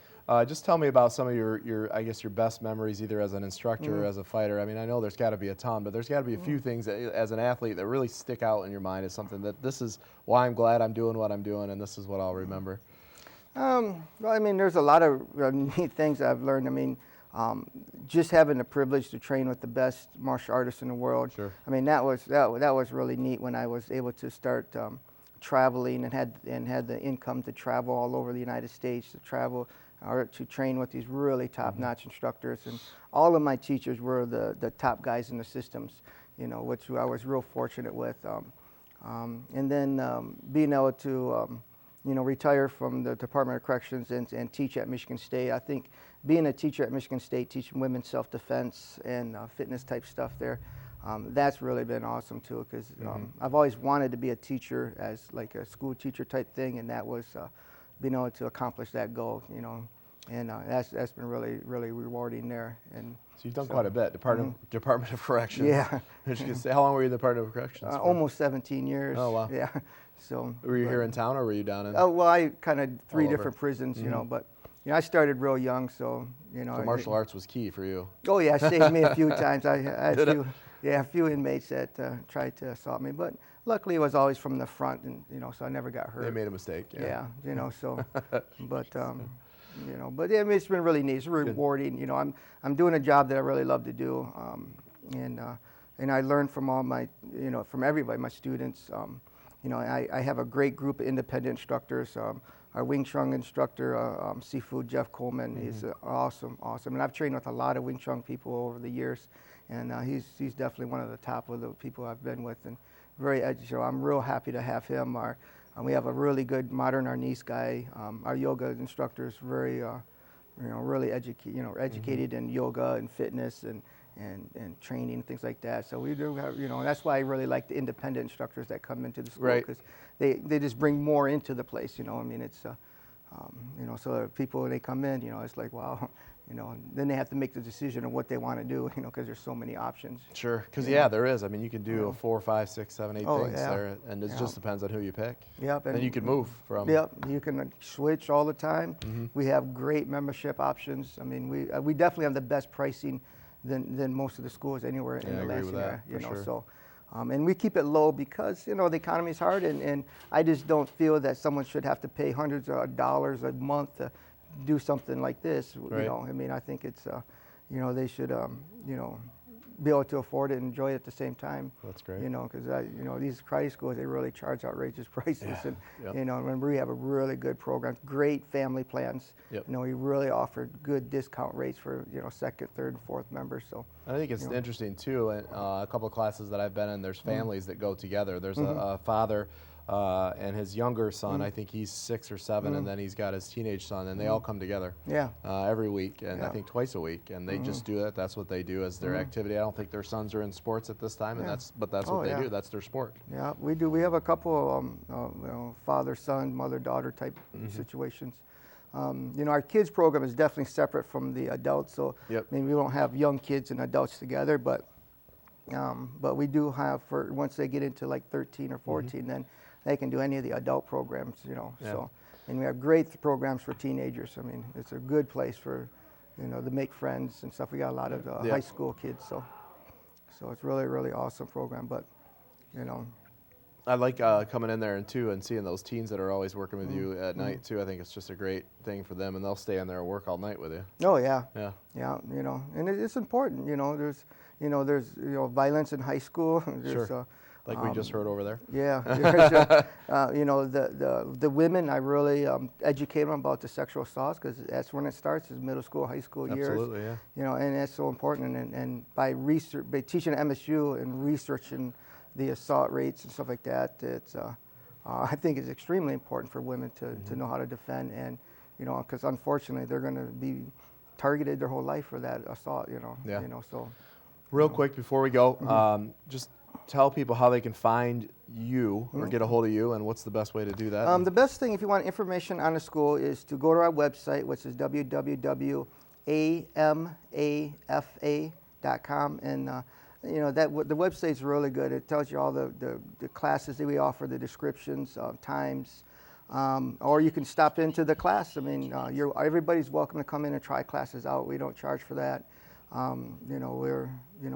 just tell me about some of your I guess your best memories either as an instructor or as a fighter. I mean, I know there's got to be a ton, but there's got to be a few things that, as an athlete that really stick out in your mind as something that this is why I'm glad I'm doing what I'm doing and this is what I'll remember. Well, I mean, there's a lot of neat things I've learned. I mean, just having the privilege to train with the best martial artists in the world. Sure. I mean, that was really neat when I was able to start traveling and had the income to travel all over the United States, to travel or to train with these really top-notch instructors. And all of my teachers were the top guys in the systems, which I was real fortunate with. And then being able to, retire from the Department of Corrections and teach at Michigan State. I think being a teacher at Michigan State, teaching women's self-defense and fitness type stuff there, that's really been awesome too, because I've always wanted to be a teacher as like a school teacher type thing, and that was being able to accomplish that goal, and that's been really, really rewarding there. And so you've done quite a bit, Department of Corrections. Yeah. I was gonna say, how long were you in the Department of Corrections? For? Almost 17 years. Oh wow. Yeah. So. Were you here in town or were you down in? Oh well, I kind of three different prisons, but. I started real young, so So martial arts was key for you. Oh yeah, it saved me a few times. I had yeah, a few inmates that tried to assault me, but luckily it was always from the front, and so I never got hurt. They made a mistake. Yeah, so, but but yeah, I mean, it's been really neat. It's rewarding. I'm doing a job that I really love to do, and I learn from all my, from everybody, my students. I have a great group of independent instructors. Our Wing Chun instructor, Seafood Jeff Coleman, he's awesome. And I've trained with a lot of Wing Chun people over the years, and he's definitely one of the top of the people I've been with, and very educational. I'm real happy to have him. We have a really good modern arnis guy. Our yoga instructor is very, really educated in yoga and fitness and training and things like that. So we do have, and that's why I really like the independent instructors that come into the school, because they just bring more into the place. I mean, it's, so people when they come in, it's like, wow, then they have to make the decision of what they want to do, because there's so many options. Sure, because there is. I mean, you can do 4, 5, 6, 7, 8 things there, and it just depends on who you pick. Yep. And then you can move from. Yep, you can switch all the time. We have great membership options. I mean, we definitely have the best pricing than most of the schools anywhere in the Lansing area. So, and we keep it low because the economy is hard, and I just don't feel that someone should have to pay hundreds of dollars a month to do something like this. I mean, I think it's they should be able to afford it and enjoy it at the same time. That's great. Because these karate schools, they really charge outrageous prices, and remember, we have a really good program, great family plans. We really offer good discount rates for second, third, and fourth members. So I think it's interesting too. And a couple of classes that I've been in, there's families that go together. There's a father and his younger son. I think he's 6 or 7, and then he's got his teenage son, and they all come together. Every week, and I think twice a week, and they just do it. That's what they do as their activity. I don't think their sons are in sports at this time, and that's what they do. That's their sport. Yeah, we do. We have a couple father-son, mother-daughter type situations. Our kids program is definitely separate from the adults, so I mean, we don't have young kids and adults together, but we do have, for once they get into like 13 or 14, then they can do any of the adult programs, So, and we have great programs for teenagers. I mean, it's a good place for, to make friends and stuff. We got a lot of high school kids, so it's really, really awesome program. But, I like coming in there and seeing those teens that are always working with you at night too. I think it's just a great thing for them, and they'll stay in there and work all night with you. Oh yeah. Yeah. And it's important. There's violence in high school. There's, like we just heard over there. Yeah. The women, I really educate them about the sexual assaults, because that's when it starts, is middle school, high school years. Absolutely, yeah. And that's so important. And by teaching at MSU and researching the assault rates and stuff like that, it's I think it's extremely important for women to know how to defend, and because unfortunately they're going to be targeted their whole life for that assault. So. Real quick before we go, just tell people how they can find you or get a hold of you, and what's the best way to do that? The best thing, if you want information on the school, is to go to our website, which is www.amafa.com, and the website is really good. It tells you all the classes that we offer, the descriptions, times, or you can stop into the class. I mean, everybody's welcome to come in and try classes out. We don't charge for that.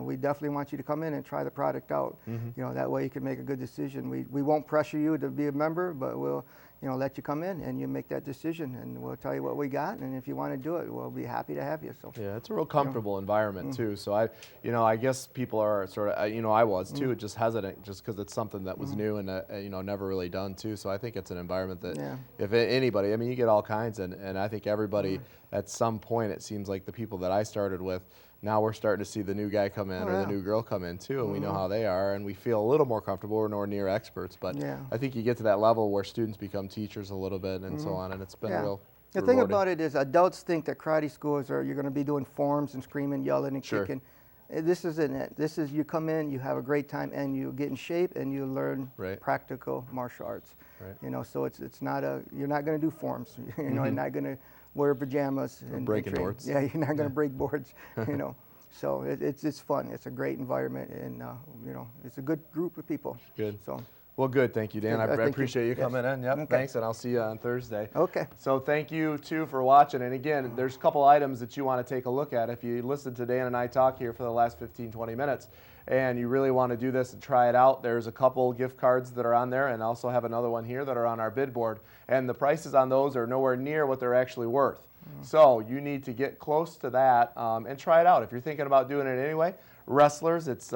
We definitely want you to come in and try the product out. That way you can make a good decision. We won't pressure you to be a member, but we'll let you come in and you make that decision, and we'll tell you what we got, and if you want to do it, we'll be happy to have you. So yeah, it's a real comfortable environment too. So I guess people are sort of, I was too, just hesitant, just because it's something that was new and never really done too. So I think it's an environment that if anybody, I mean, you get all kinds, and I think everybody at some point, it seems like the people that I started with, now we're starting to see the new guy come in or the new girl come in too, and we know how they are, and we feel a little more comfortable. We're nowhere near experts, but I think you get to that level where students become teachers a little bit and so on, and it's been real The thing about it is adults think that karate schools you're going to be doing forms and screaming, yelling, and kicking. This isn't it. This is, you come in, you have a great time, and you get in shape, and you learn practical martial arts. So it's not you're not going to do forms. You're not going to wear pajamas and breaking boards. Yeah, you're not going to break boards. So it's fun. It's a great environment, and it's a good group of people. Good. So. Well, good. Thank you, Dan. I Thank you. appreciate you coming in. Yep. Okay. Thanks, and I'll see you on Thursday. Okay. So thank you, too, for watching. And again, there's a couple items that you want to take a look at. If you listened to Dan and I talk here for the last 15, 20 minutes, and you really want to do this and try it out, there's a couple gift cards that are on there, and also have another one here that are on our bid board. And the prices on those are nowhere near what they're actually worth. So you need to get close to that and try it out. If you're thinking about doing it anyway, wrestlers, it's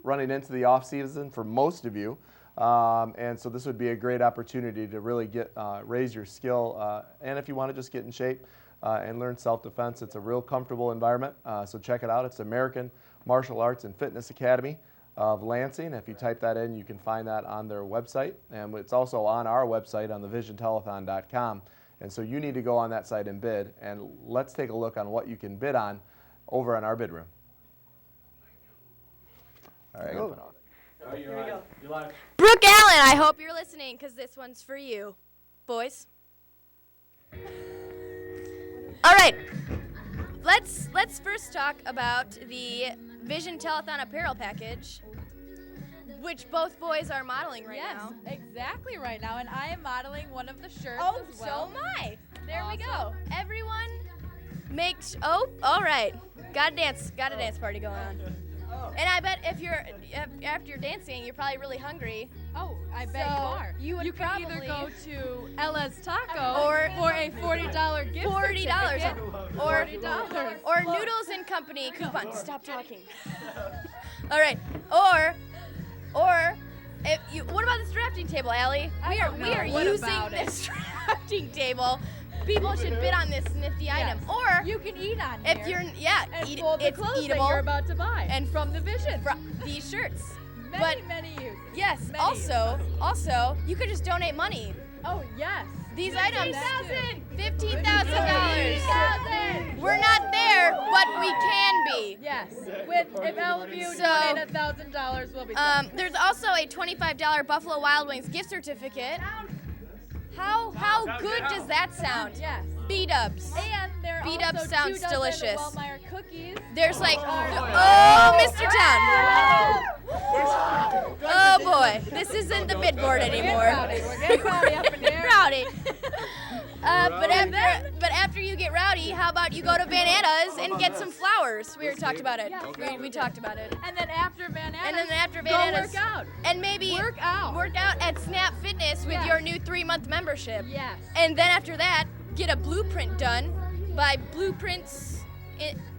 running into the off season for most of you. And so this would be a great opportunity to really get raise your skill. And if you want to just get in shape and learn self-defense, it's a real comfortable environment. So check it out. It's American Martial Arts and Fitness Academy of Lansing. If you type that in, you can find that on their website. And it's also on our website on thevisiontelethon.com. And so you need to go on that site and bid. And let's take a look on what you can bid on over on our bid room. All right. Oh, you're live. You're live. Brooke Allen, I hope you're listening because this one's for you, boys. All right. Let's first talk about the Vision Telethon apparel package, which both boys are modeling right now. Yes, exactly right now, and I am modeling one of the shirts Oh, as well. so am I. There we go. Awesome. Everyone makes. Oh, all right. Got a dance party going on. And I bet after you're dancing, you're probably really hungry. Oh, I bet you are. You would can probably either go to Ella's Taco Or- for a $40 gift $40 certificate. or $40. or Noodles and Company coupon. Stop talking. All right. Or if you. What about this drafting table, Allie? We are What using about it? this drafting table. People should bid on this nifty item. Or you can eat on if here you're and eat fold the it's clothes eatable. that you're about to buy. And from the Vision. These shirts. Many uses. Yes. Many Also, you could just donate money. Oh yes. These $15,000. items. $15,000. We're not there, but we can be. Yes. If all of you So, donate $1,000, we'll be set. There's also a $25 Buffalo Wild Wings gift certificate. How good does that sound? Yes. B-dubs. And there are B-dubs also sounds 2 dozen delicious. Wellmeyer cookies. There's like, Oh, Mr. Town. Oh boy, this isn't the bid board anymore. We're getting rowdy up in here. Rowdy. But after you get rowdy, how about you go to Van Anna's and get some flowers? We already talked about it. Yeah. We talked about it. And then after Van Anna's, Van Anna's, work out. and maybe Work out at Snap Fitness with Yes. your new 3-month membership. Yes. And then after that, get a blueprint done by Blueprints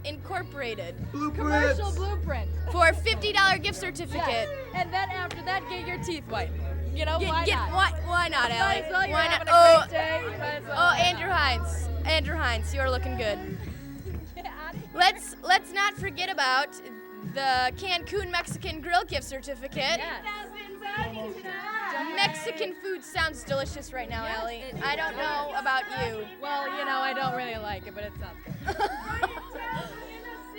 Incorporated. Commercial blueprint. For a $50 gift certificate. Yes. And then after that, get your teeth whitened. You know, why not? Why not, Might Allie? as well, you're Why not? having a great day. You might as well Oh, why not? Andrew Hines, you're looking good. Let's not forget about the Cancun Mexican Grill gift certificate. Yes. Mexican food sounds delicious right now, Allie. I don't know about you. Well, you know, I don't really like it, but it sounds good.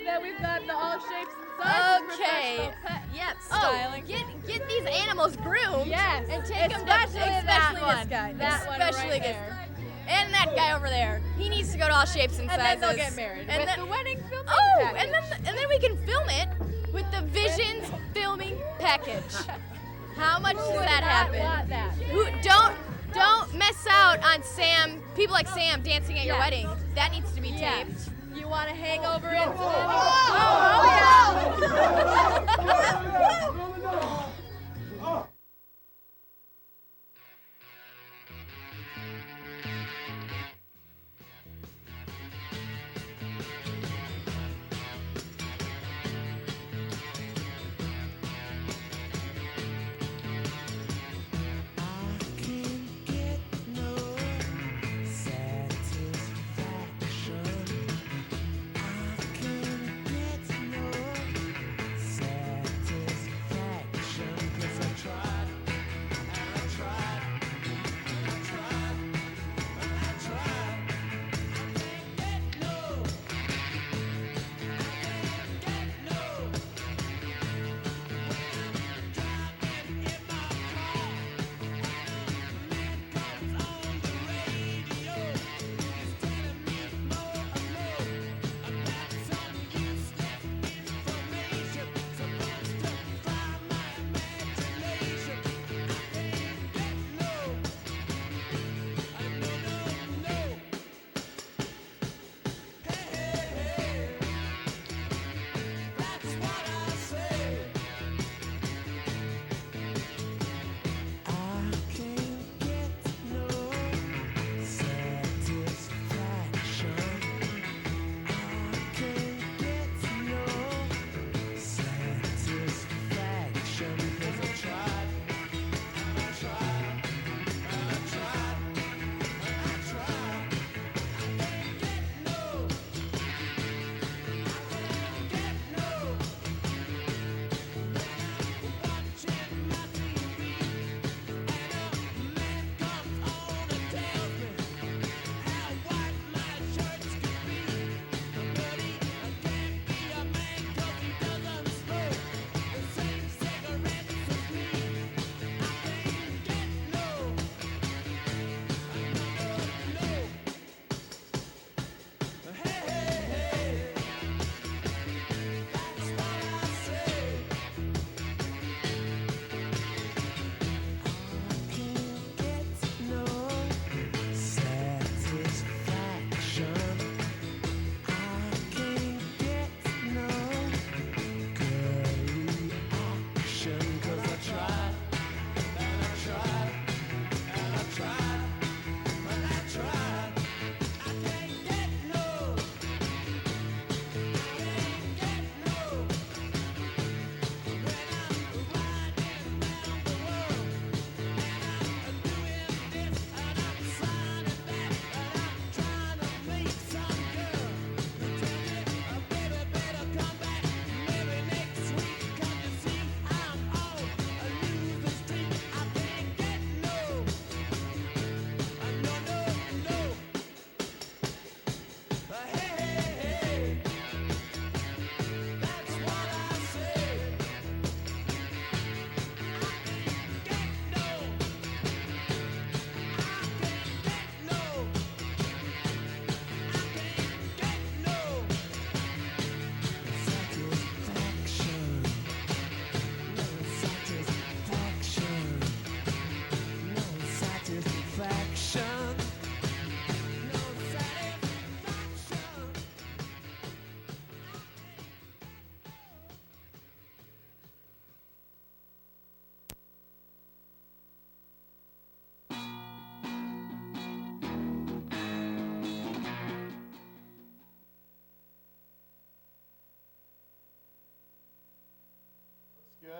Then we've got the all shapes and sizes. Okay. professional pet Yep. styling. Get these animals groomed. Yes. And take them to Especially that this one. guy. That one especially right this. there. And that guy over there. He needs to go to all shapes and And sizes. then they'll get married And with then, the wedding filming package. and then we can film it with the Visions filming package. How much does that happen? Want that? Who don't mess out on Sam. People like Sam dancing at your wedding. That needs to be Yes. taped. You want a hangover incident?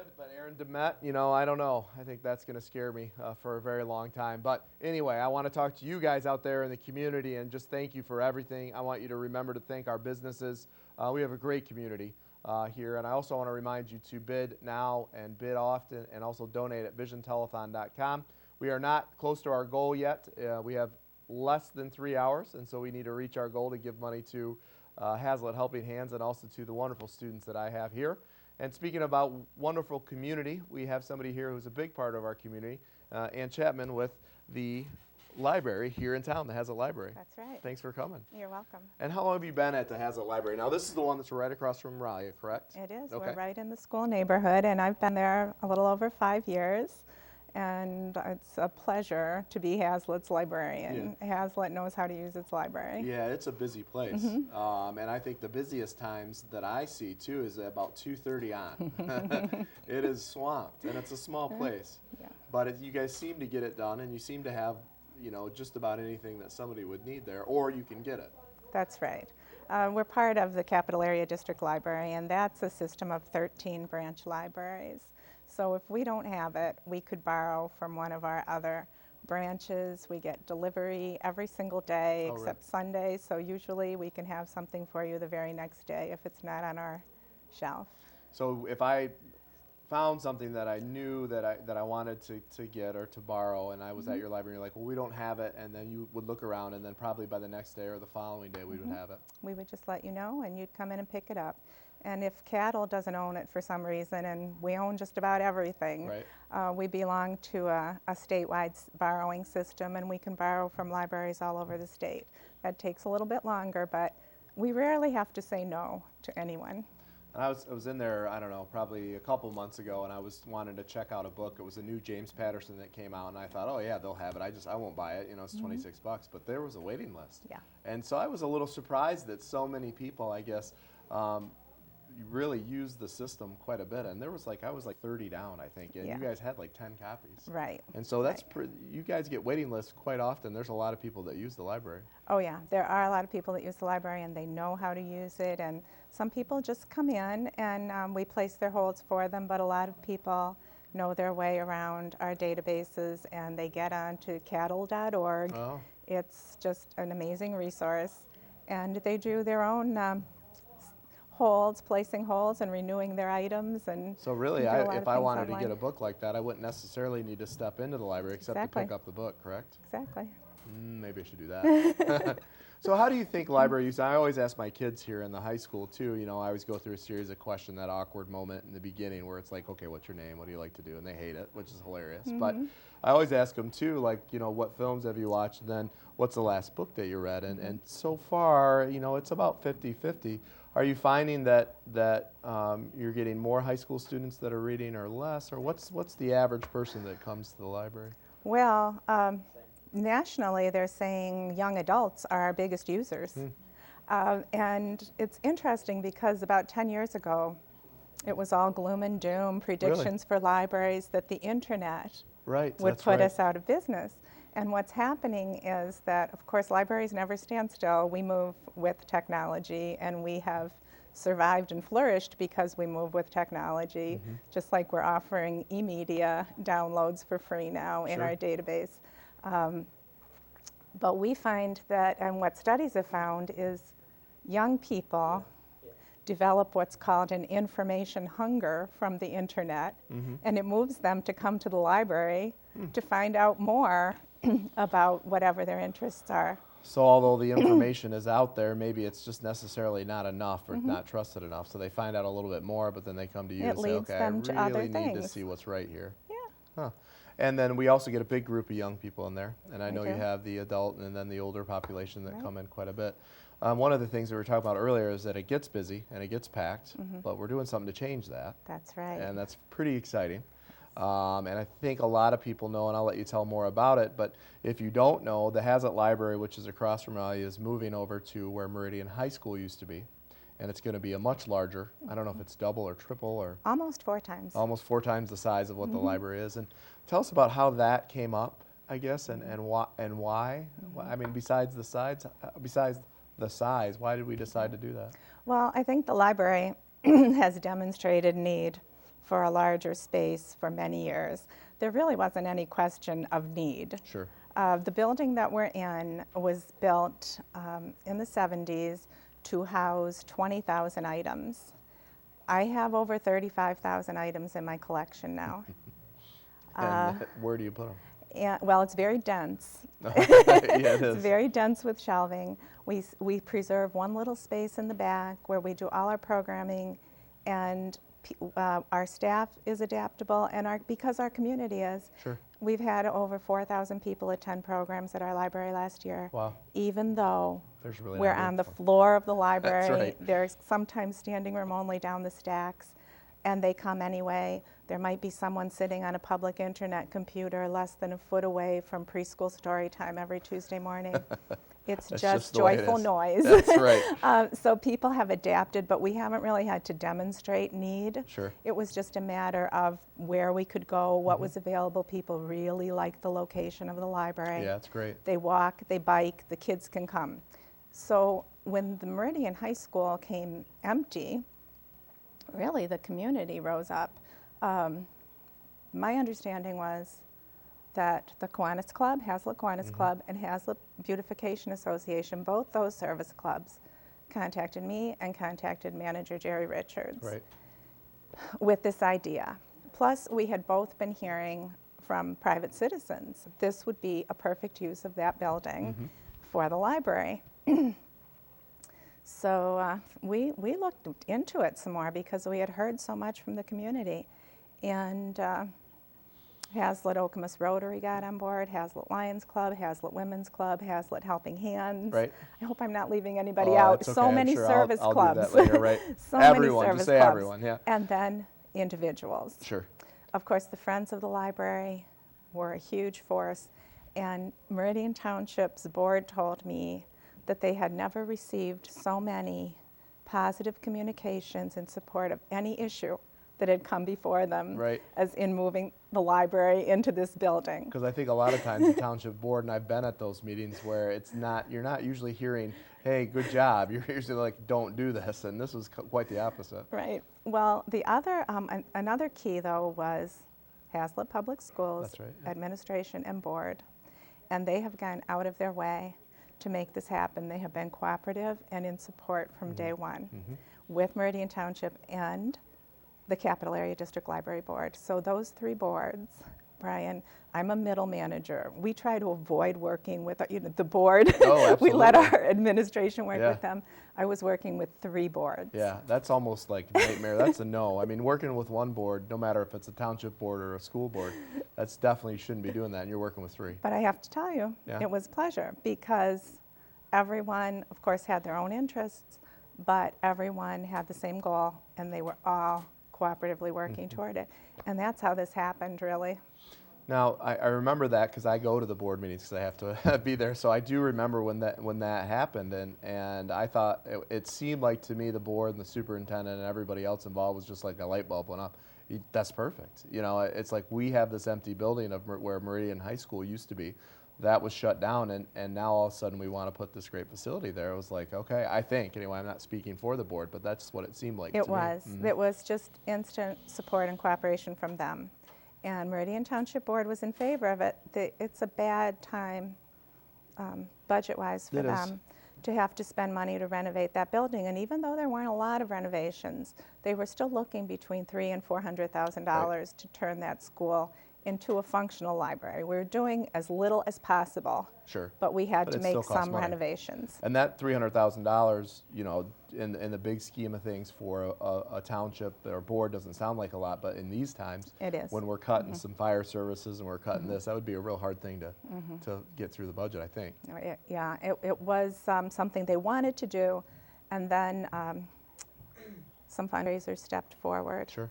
good, but Aaron DeMette, you know, I don't know. I think that's going to scare me for a very long time. But anyway, I want to talk to you guys out there in the community and just thank you for everything. I want you to remember to thank our businesses. We have a great community here, and I also want to remind you to bid now and bid often, and also donate at visiontelethon.com. We are not close to our goal yet. We have less than 3 hours, and so we need to reach our goal to give money to Hazlitt Helping Hands and also to the wonderful students that I have here. And speaking about wonderful community, we have somebody here who's a big part of our community, Ann Chapman with the library here in town, the Hazlitt Library. That's right. Thanks for coming. You're welcome. And how long have you been at the Hazlitt Library? Now, this is the one that's right across from Ralia, correct? It is. Okay. We're right in the school neighborhood, and I've been there a little over 5 years. And it's a pleasure to be Hazlitt's librarian. Yeah. Hazlitt knows how to use its library. Yeah, it's a busy place. Mm-hmm. And I think the busiest times that I see, too, is about 2:30 on. It is swamped, and it's a small place. Yeah. But you guys seem to get it done, and you seem to have, you know, just about anything that somebody would need there, or you can get it. That's right. We're part of the Capital Area District Library, and that's a system of 13 branch libraries. So if we don't have it, we could borrow from one of our other branches. We get delivery every single day except Sundays, so usually we can have something for you the very next day if it's not on our shelf. So if I found something that I knew that I wanted to get or to borrow, and I was at your library, you're like, well, we don't have it, and then you would look around, and then probably by the next day or the following day we would have it. We would just let you know, and you'd come in and pick it up. And if Cattle doesn't own it for some reason, and we own just about everything, we belong to a statewide borrowing system, and we can borrow from libraries all over the state. That takes a little bit longer, but we rarely have to say no to anyone. And I was in there, I don't know, probably a couple months ago, and I was wanting to check out a book. It was a new James Patterson that came out, and I thought, oh yeah, they'll have it. I won't buy it. You know, it's $26, but there was a waiting list. Yeah. And so I was a little surprised that so many people, I guess, you really used the system quite a bit, and there was I was 30 down, I think, and you guys had 10 copies. Right. And so that's you guys get waiting lists quite often. There's a lot of people that use the library. Oh yeah, there are a lot of people that use the library, and they know how to use it, and some people just come in and we place their holds for them, but a lot of people know their way around our databases, and they get on to cattle.org. Oh. It's just an amazing resource, and they do their own holds, placing holds and renewing their items. And so really, if I wanted to get a book like that, I wouldn't necessarily need to step into the library except to pick up the book, correct? Exactly. Maybe I should do that. So how do you think library use? I always ask my kids here in the high school too, you know, I always go through a series of questions, that awkward moment in the beginning where it's like, okay, what's your name? What do you like to do? And they hate it, which is hilarious. But I always ask them too, like, you know, what films have you watched? And then what's the last book that you read? And so far, you know, it's about 50-50. Are you finding that you're getting more high school students that are reading or less? Or what's the average person that comes to the library? Well, nationally, they're saying young adults are our biggest users. And it's interesting because about 10 years ago, it was all gloom and doom, predictions for libraries that the internet would put us out of business. And what's happening is that, of course, libraries never stand still. We move with technology, and we have survived and flourished because we move with technology, just like we're offering e-media downloads for free now in our database. But we find that, and what studies have found, is young people develop what's called an information hunger from the internet, and it moves them to come to the library to find out more about whatever their interests are. So although the information is out there, maybe it's just necessarily not enough or not trusted enough. So they find out a little bit more, but then they come to you and say, okay, I really need to see what's right here. Yeah. Huh. And then we also get a big group of young people in there. And I know you have the adult and then the older population that come in quite a bit. One of the things that we were talking about earlier is that it gets busy and it gets packed, but we're doing something to change that. That's right. And that's pretty exciting. And I think a lot of people know, and I'll let you tell more about it, but if you don't know, the Hazlitt Library, which is across from Raleigh, is moving over to where Meridian High School used to be. And it's going to be a much larger, I don't know if it's double or triple or... Almost 4 times. Almost 4 times the size of what the library is. And tell us about how that came up, I guess, and why. I mean, besides the size, why did we decide to do that? Well, I think the library has demonstrated need for a larger space for many years. There really wasn't any question of need. Sure. The building that we're in was built in the 70s to house 20,000 items. I have over 35,000 items in my collection now. And where do you put them? And, well, it's very dense. Yeah, it is. It's very dense with shelving. We preserve one little space in the back where we do all our programming, and our staff is adaptable, and because our community is. Sure. We've had over 4,000 people attend programs at our library last year. Wow. Even though There's really we're not room on the for 'em. floor of the library. That's right. There's sometimes standing room only down the stacks, and they come anyway. There might be someone sitting on a public internet computer less than a foot away from preschool story time every Tuesday morning. It's That's just the way it joyful is. noise. That's right. So people have adapted, but we haven't really had to demonstrate need. Sure. It was just a matter of where we could go, what was available. People really liked the location of the library. Yeah, that's great. They walk, they bike, the kids can come. So when the Meridian High School came empty, really the community rose up. My understanding was that the Kiwanis Club, Hazlitt Kiwanis Club, and Hazlitt Beautification Association, both those service clubs, contacted me and contacted manager Jerry Richards with this idea. Plus, we had both been hearing from private citizens, this would be a perfect use of that building for the library. So we looked into it some more because we had heard so much from the community. And Hazlitt Okemos Rotary got on board, Hazlitt Lions Club, Hazlitt Women's Club, Hazlitt Helping Hands. Right. I hope I'm not leaving anybody out. It's okay. So I'm many sure service I'll clubs. do that later, right? So Everyone, many just service say clubs. everyone, yeah. And then individuals. Sure. Of course, the Friends of the Library were a huge force, and Meridian Township's board told me that they had never received so many positive communications in support of any issue that had come before them as in moving the library into this building. Because I think a lot of times the township board, and I've been at those meetings where you're not usually hearing, hey, good job. You're usually like, don't do this, and this was quite the opposite. Right. Well, the other, another key though was Hazlitt Public Schools administration and board, and they have gone out of their way to make this happen. They have been cooperative and in support from day one with Meridian Township and the Capital Area District Library Board. So those three boards, Brian, I'm a middle manager. We try to avoid working with the board. Oh, we let absolutely. our administration work with them. I was working with three boards. Yeah, that's almost like a nightmare. That's a no. I mean, working with one board, no matter if it's a township board or a school board, that's definitely, you shouldn't be doing that, and you're working with three. But I have to tell you, it was a pleasure because everyone, of course, had their own interests, but everyone had the same goal, and they were all cooperatively working toward it. And that's how this happened, really. Now, I remember that because I go to the board meetings because I have to be there. So I do remember when that happened, and I thought it seemed like to me the board and the superintendent and everybody else involved was just like a light bulb went up. That's perfect. You know, it's like we have this empty building of where Meridian High School used to be. That was shut down, and now all of a sudden we want to put this great facility there. It was like, okay, I think, anyway, I'm not speaking for the board, but that's what it seemed like to me. It was. It was just instant support and cooperation from them. And Meridian Township Board was in favor of it. It's a bad time budget-wise for them to have to spend money to renovate that building. And even though there weren't a lot of renovations, they were still looking between $300,000 and $400,000 to turn that school into a functional library. We were doing as little as possible, but we had to make some renovations. And that $300,000, you know, in the big scheme of things for a township or board doesn't sound like a lot, but in these times, it is. When we're cutting some fire services and we're cutting this, that would be a real hard thing to get through the budget, I think. It was something they wanted to do, and then some fundraisers stepped forward. Sure.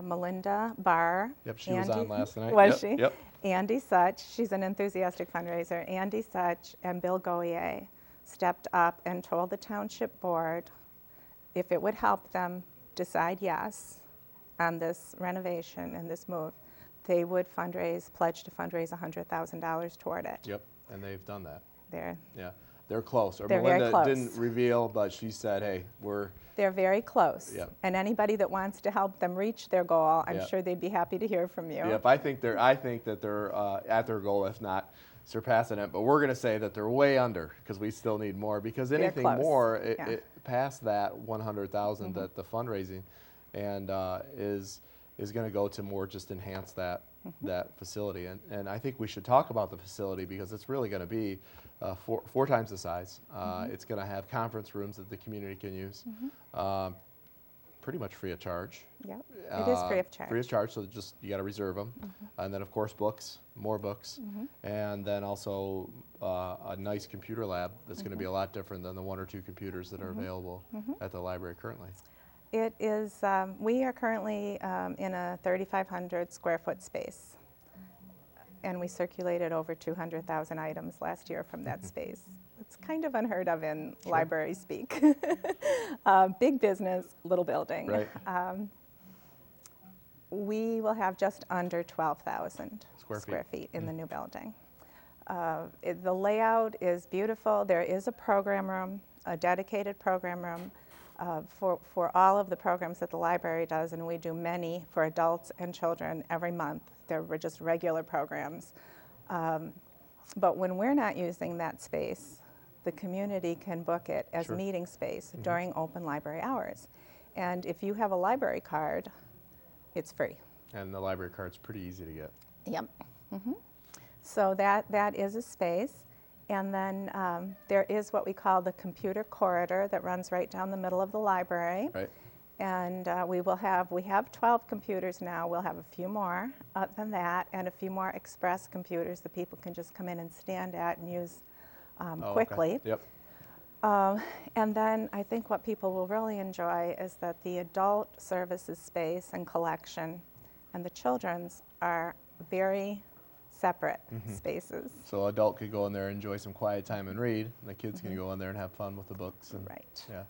Melinda Barr. Yep, she was on last night. Was she? Yep. Andy Such, she's an enthusiastic fundraiser. Andy Such and Bill Goyer stepped up and told the township board if it would help them decide yes on this renovation and this move, they would pledge to fundraise $100,000 toward it. Yep, and they've done that. There. Yeah. They're close. Or They're very Melinda close. didn't reveal, but she said, hey, They're very close. Yep. And anybody that wants to help them reach their goal, I'm Yep. sure they'd be happy to hear from you. Yep, I think that they're at their goal, if not surpassing it. But we're going to say that they're way under because we still need more. Because They're anything close. more, Yeah. it past that 100,000 that the fundraising, and is going to go to more just enhance that that facility. And I think we should talk about the facility because it's really going to be four times the size. It's going to have conference rooms that the community can use. Pretty much free of charge. Yep, it is free of charge. Free of charge, so just you got to reserve them. And then, of course, books, more books. And then also a nice computer lab that's going to be a lot different than the 1 or 2 computers that are available at the library currently. It is, we are currently in a 3,500 square foot space. And we circulated over 200,000 items last year from that space. It's kind of unheard of in library speak. Big business, little building. Right. We will have just under 12,000 Square feet in the new building. The layout is beautiful. There is a program room, a dedicated program room for all of the programs that the library does, and we do many for adults and children every month. They're just regular programs. But when we're not using that space, the community can book it as meeting space during open library hours. And if you have a library card, it's free. And the library card's pretty easy to get. Yep. So that is a space. And then there is what we call the computer corridor that runs right down the middle of the library. Right. And we have 12 computers now. We'll have a few more than that, and a few more express computers that people can just come in and stand at and use quickly. Okay. Yep. And then I think what people will really enjoy is that the adult services space and collection and the children's are very separate spaces. So adult could go in there and enjoy some quiet time and read, and the kids can go in there and have fun with the books. And, right. Yeah.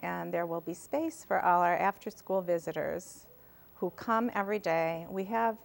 And there will be space for all our after-school visitors who come every day. We have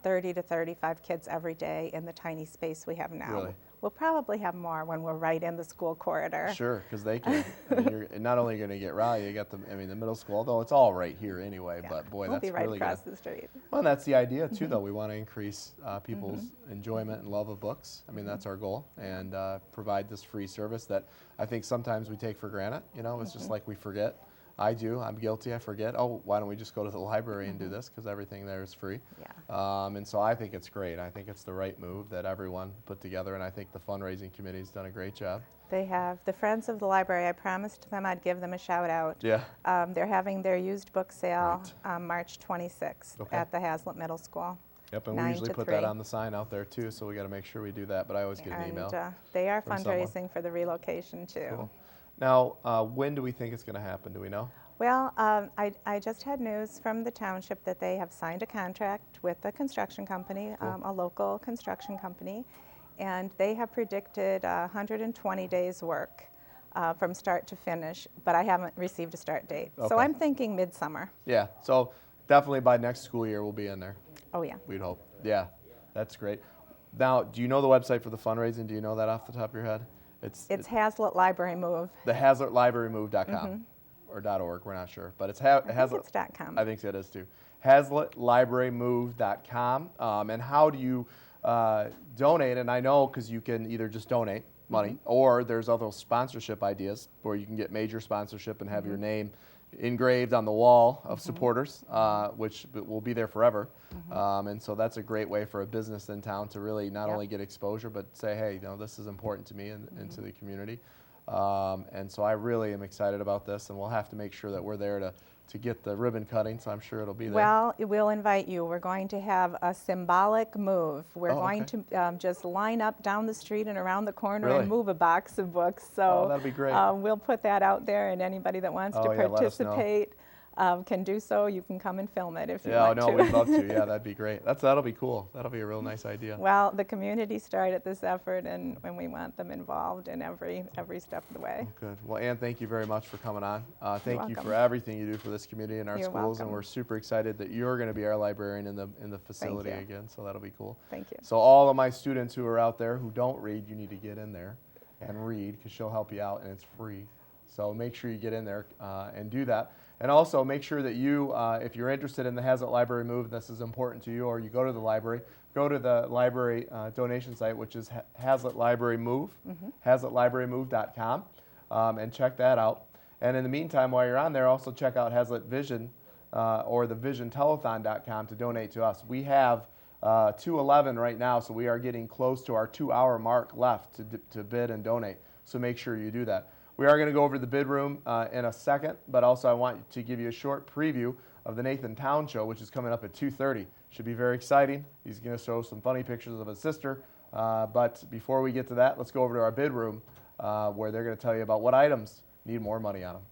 30 to 35 kids every day in the tiny space we have now. Really? We'll probably have more when we're right in the school corridor. Sure, because they can. I mean, you're not only going to get Raleigh, you got the middle school, although it's all right here anyway, but boy, We'll that's be right really across good. the street. Well, that's the idea too, though. We want to increase people's enjoyment and love of books. I mean, that's our goal, and provide this free service that I think sometimes we take for granted. You know, it's just like we forget. I do. I'm guilty. I forget. Oh, why don't we just go to the library and do this? Because everything there is free. Yeah. And so I think it's great. I think it's the right move that everyone put together, and I think the fundraising committee's done a great job. They have the Friends of the Library. I promised them I'd give them a shout out. Yeah. They're having their used book sale March 26th at the Hazlitt Middle School. Yep, and we 9 usually to put 3. that on the sign out there too, so we got to make sure we do that. But I always get an email. And they are from someone. fundraising for the relocation too. Cool. Now, when do we think it's going to happen? Do we know? Well, I just had news from the township that they have signed a contract with a construction company, a local construction company, and they have predicted 120 days work from start to finish, but I haven't received a start date. Okay. So I'm thinking midsummer. Yeah, so definitely by next school year we'll be in there. Oh yeah. We'd hope. Yeah, that's great. Now, do you know the website for the fundraising? Do you know that off the top of your head? It's Hazlitt Library Move. The HazlittLibraryMove.com or .org, we're not sure, but it's Hazlitt. It's .com. I think it is too. HazlittLibraryMove.com. And how do you donate? And I know because you can either just donate money, or there's other sponsorship ideas where you can get major sponsorship and have your name engraved on the wall of supporters, which will be there forever. And so that's a great way for a business in town to really not only get exposure, but say, hey, you know, this is important to me and to the community. And so I really am excited about this, and we'll have to make sure that we're there to get the ribbon cutting, so I'm sure it'll be there. Well, we'll invite you. We're going to have a symbolic move. We're going to just line up down the street and around the corner and move a box of books. So that'd be great. We'll put that out there, and anybody that wants to participate can do so. You can come and film it if you want to. Yeah, no, we'd love to. Yeah, that'd be great. That'll be cool. That'll be a real nice idea. Well, the community started this effort, and we want them involved in every step of the way. Good. Well, Ann, thank you very much for coming on. Thank you welcome. for everything you do for this community and our You're schools, and welcome. we're super excited that you're going to be our librarian in the facility you. again. So that'll be cool. Thank you. So all of my students who are out there who don't read, you need to get in there and read, because she'll help you out and it's free. So make sure you get in there and do that. And also make sure that you, if you're interested in the Hazlitt Library Move, and this is important to you, or you go to the library, go to the library donation site, which is Hazlitt Library Move, HazlittLibraryMove.com, and check that out. And in the meantime, while you're on there, also check out Hazlitt Vision or the VisionTelethon.com to donate to us. We have 2:11 right now, so we are getting close to our 2-hour mark left to bid and donate. So make sure you do that. We are going to go over to the bid room in a second, but also I want to give you a short preview of the Nathan Town Show, which is coming up at 2:30. Should be very exciting. He's going to show some funny pictures of his sister. But before we get to that, let's go over to our bid room where they're going to tell you about what items need more money on them.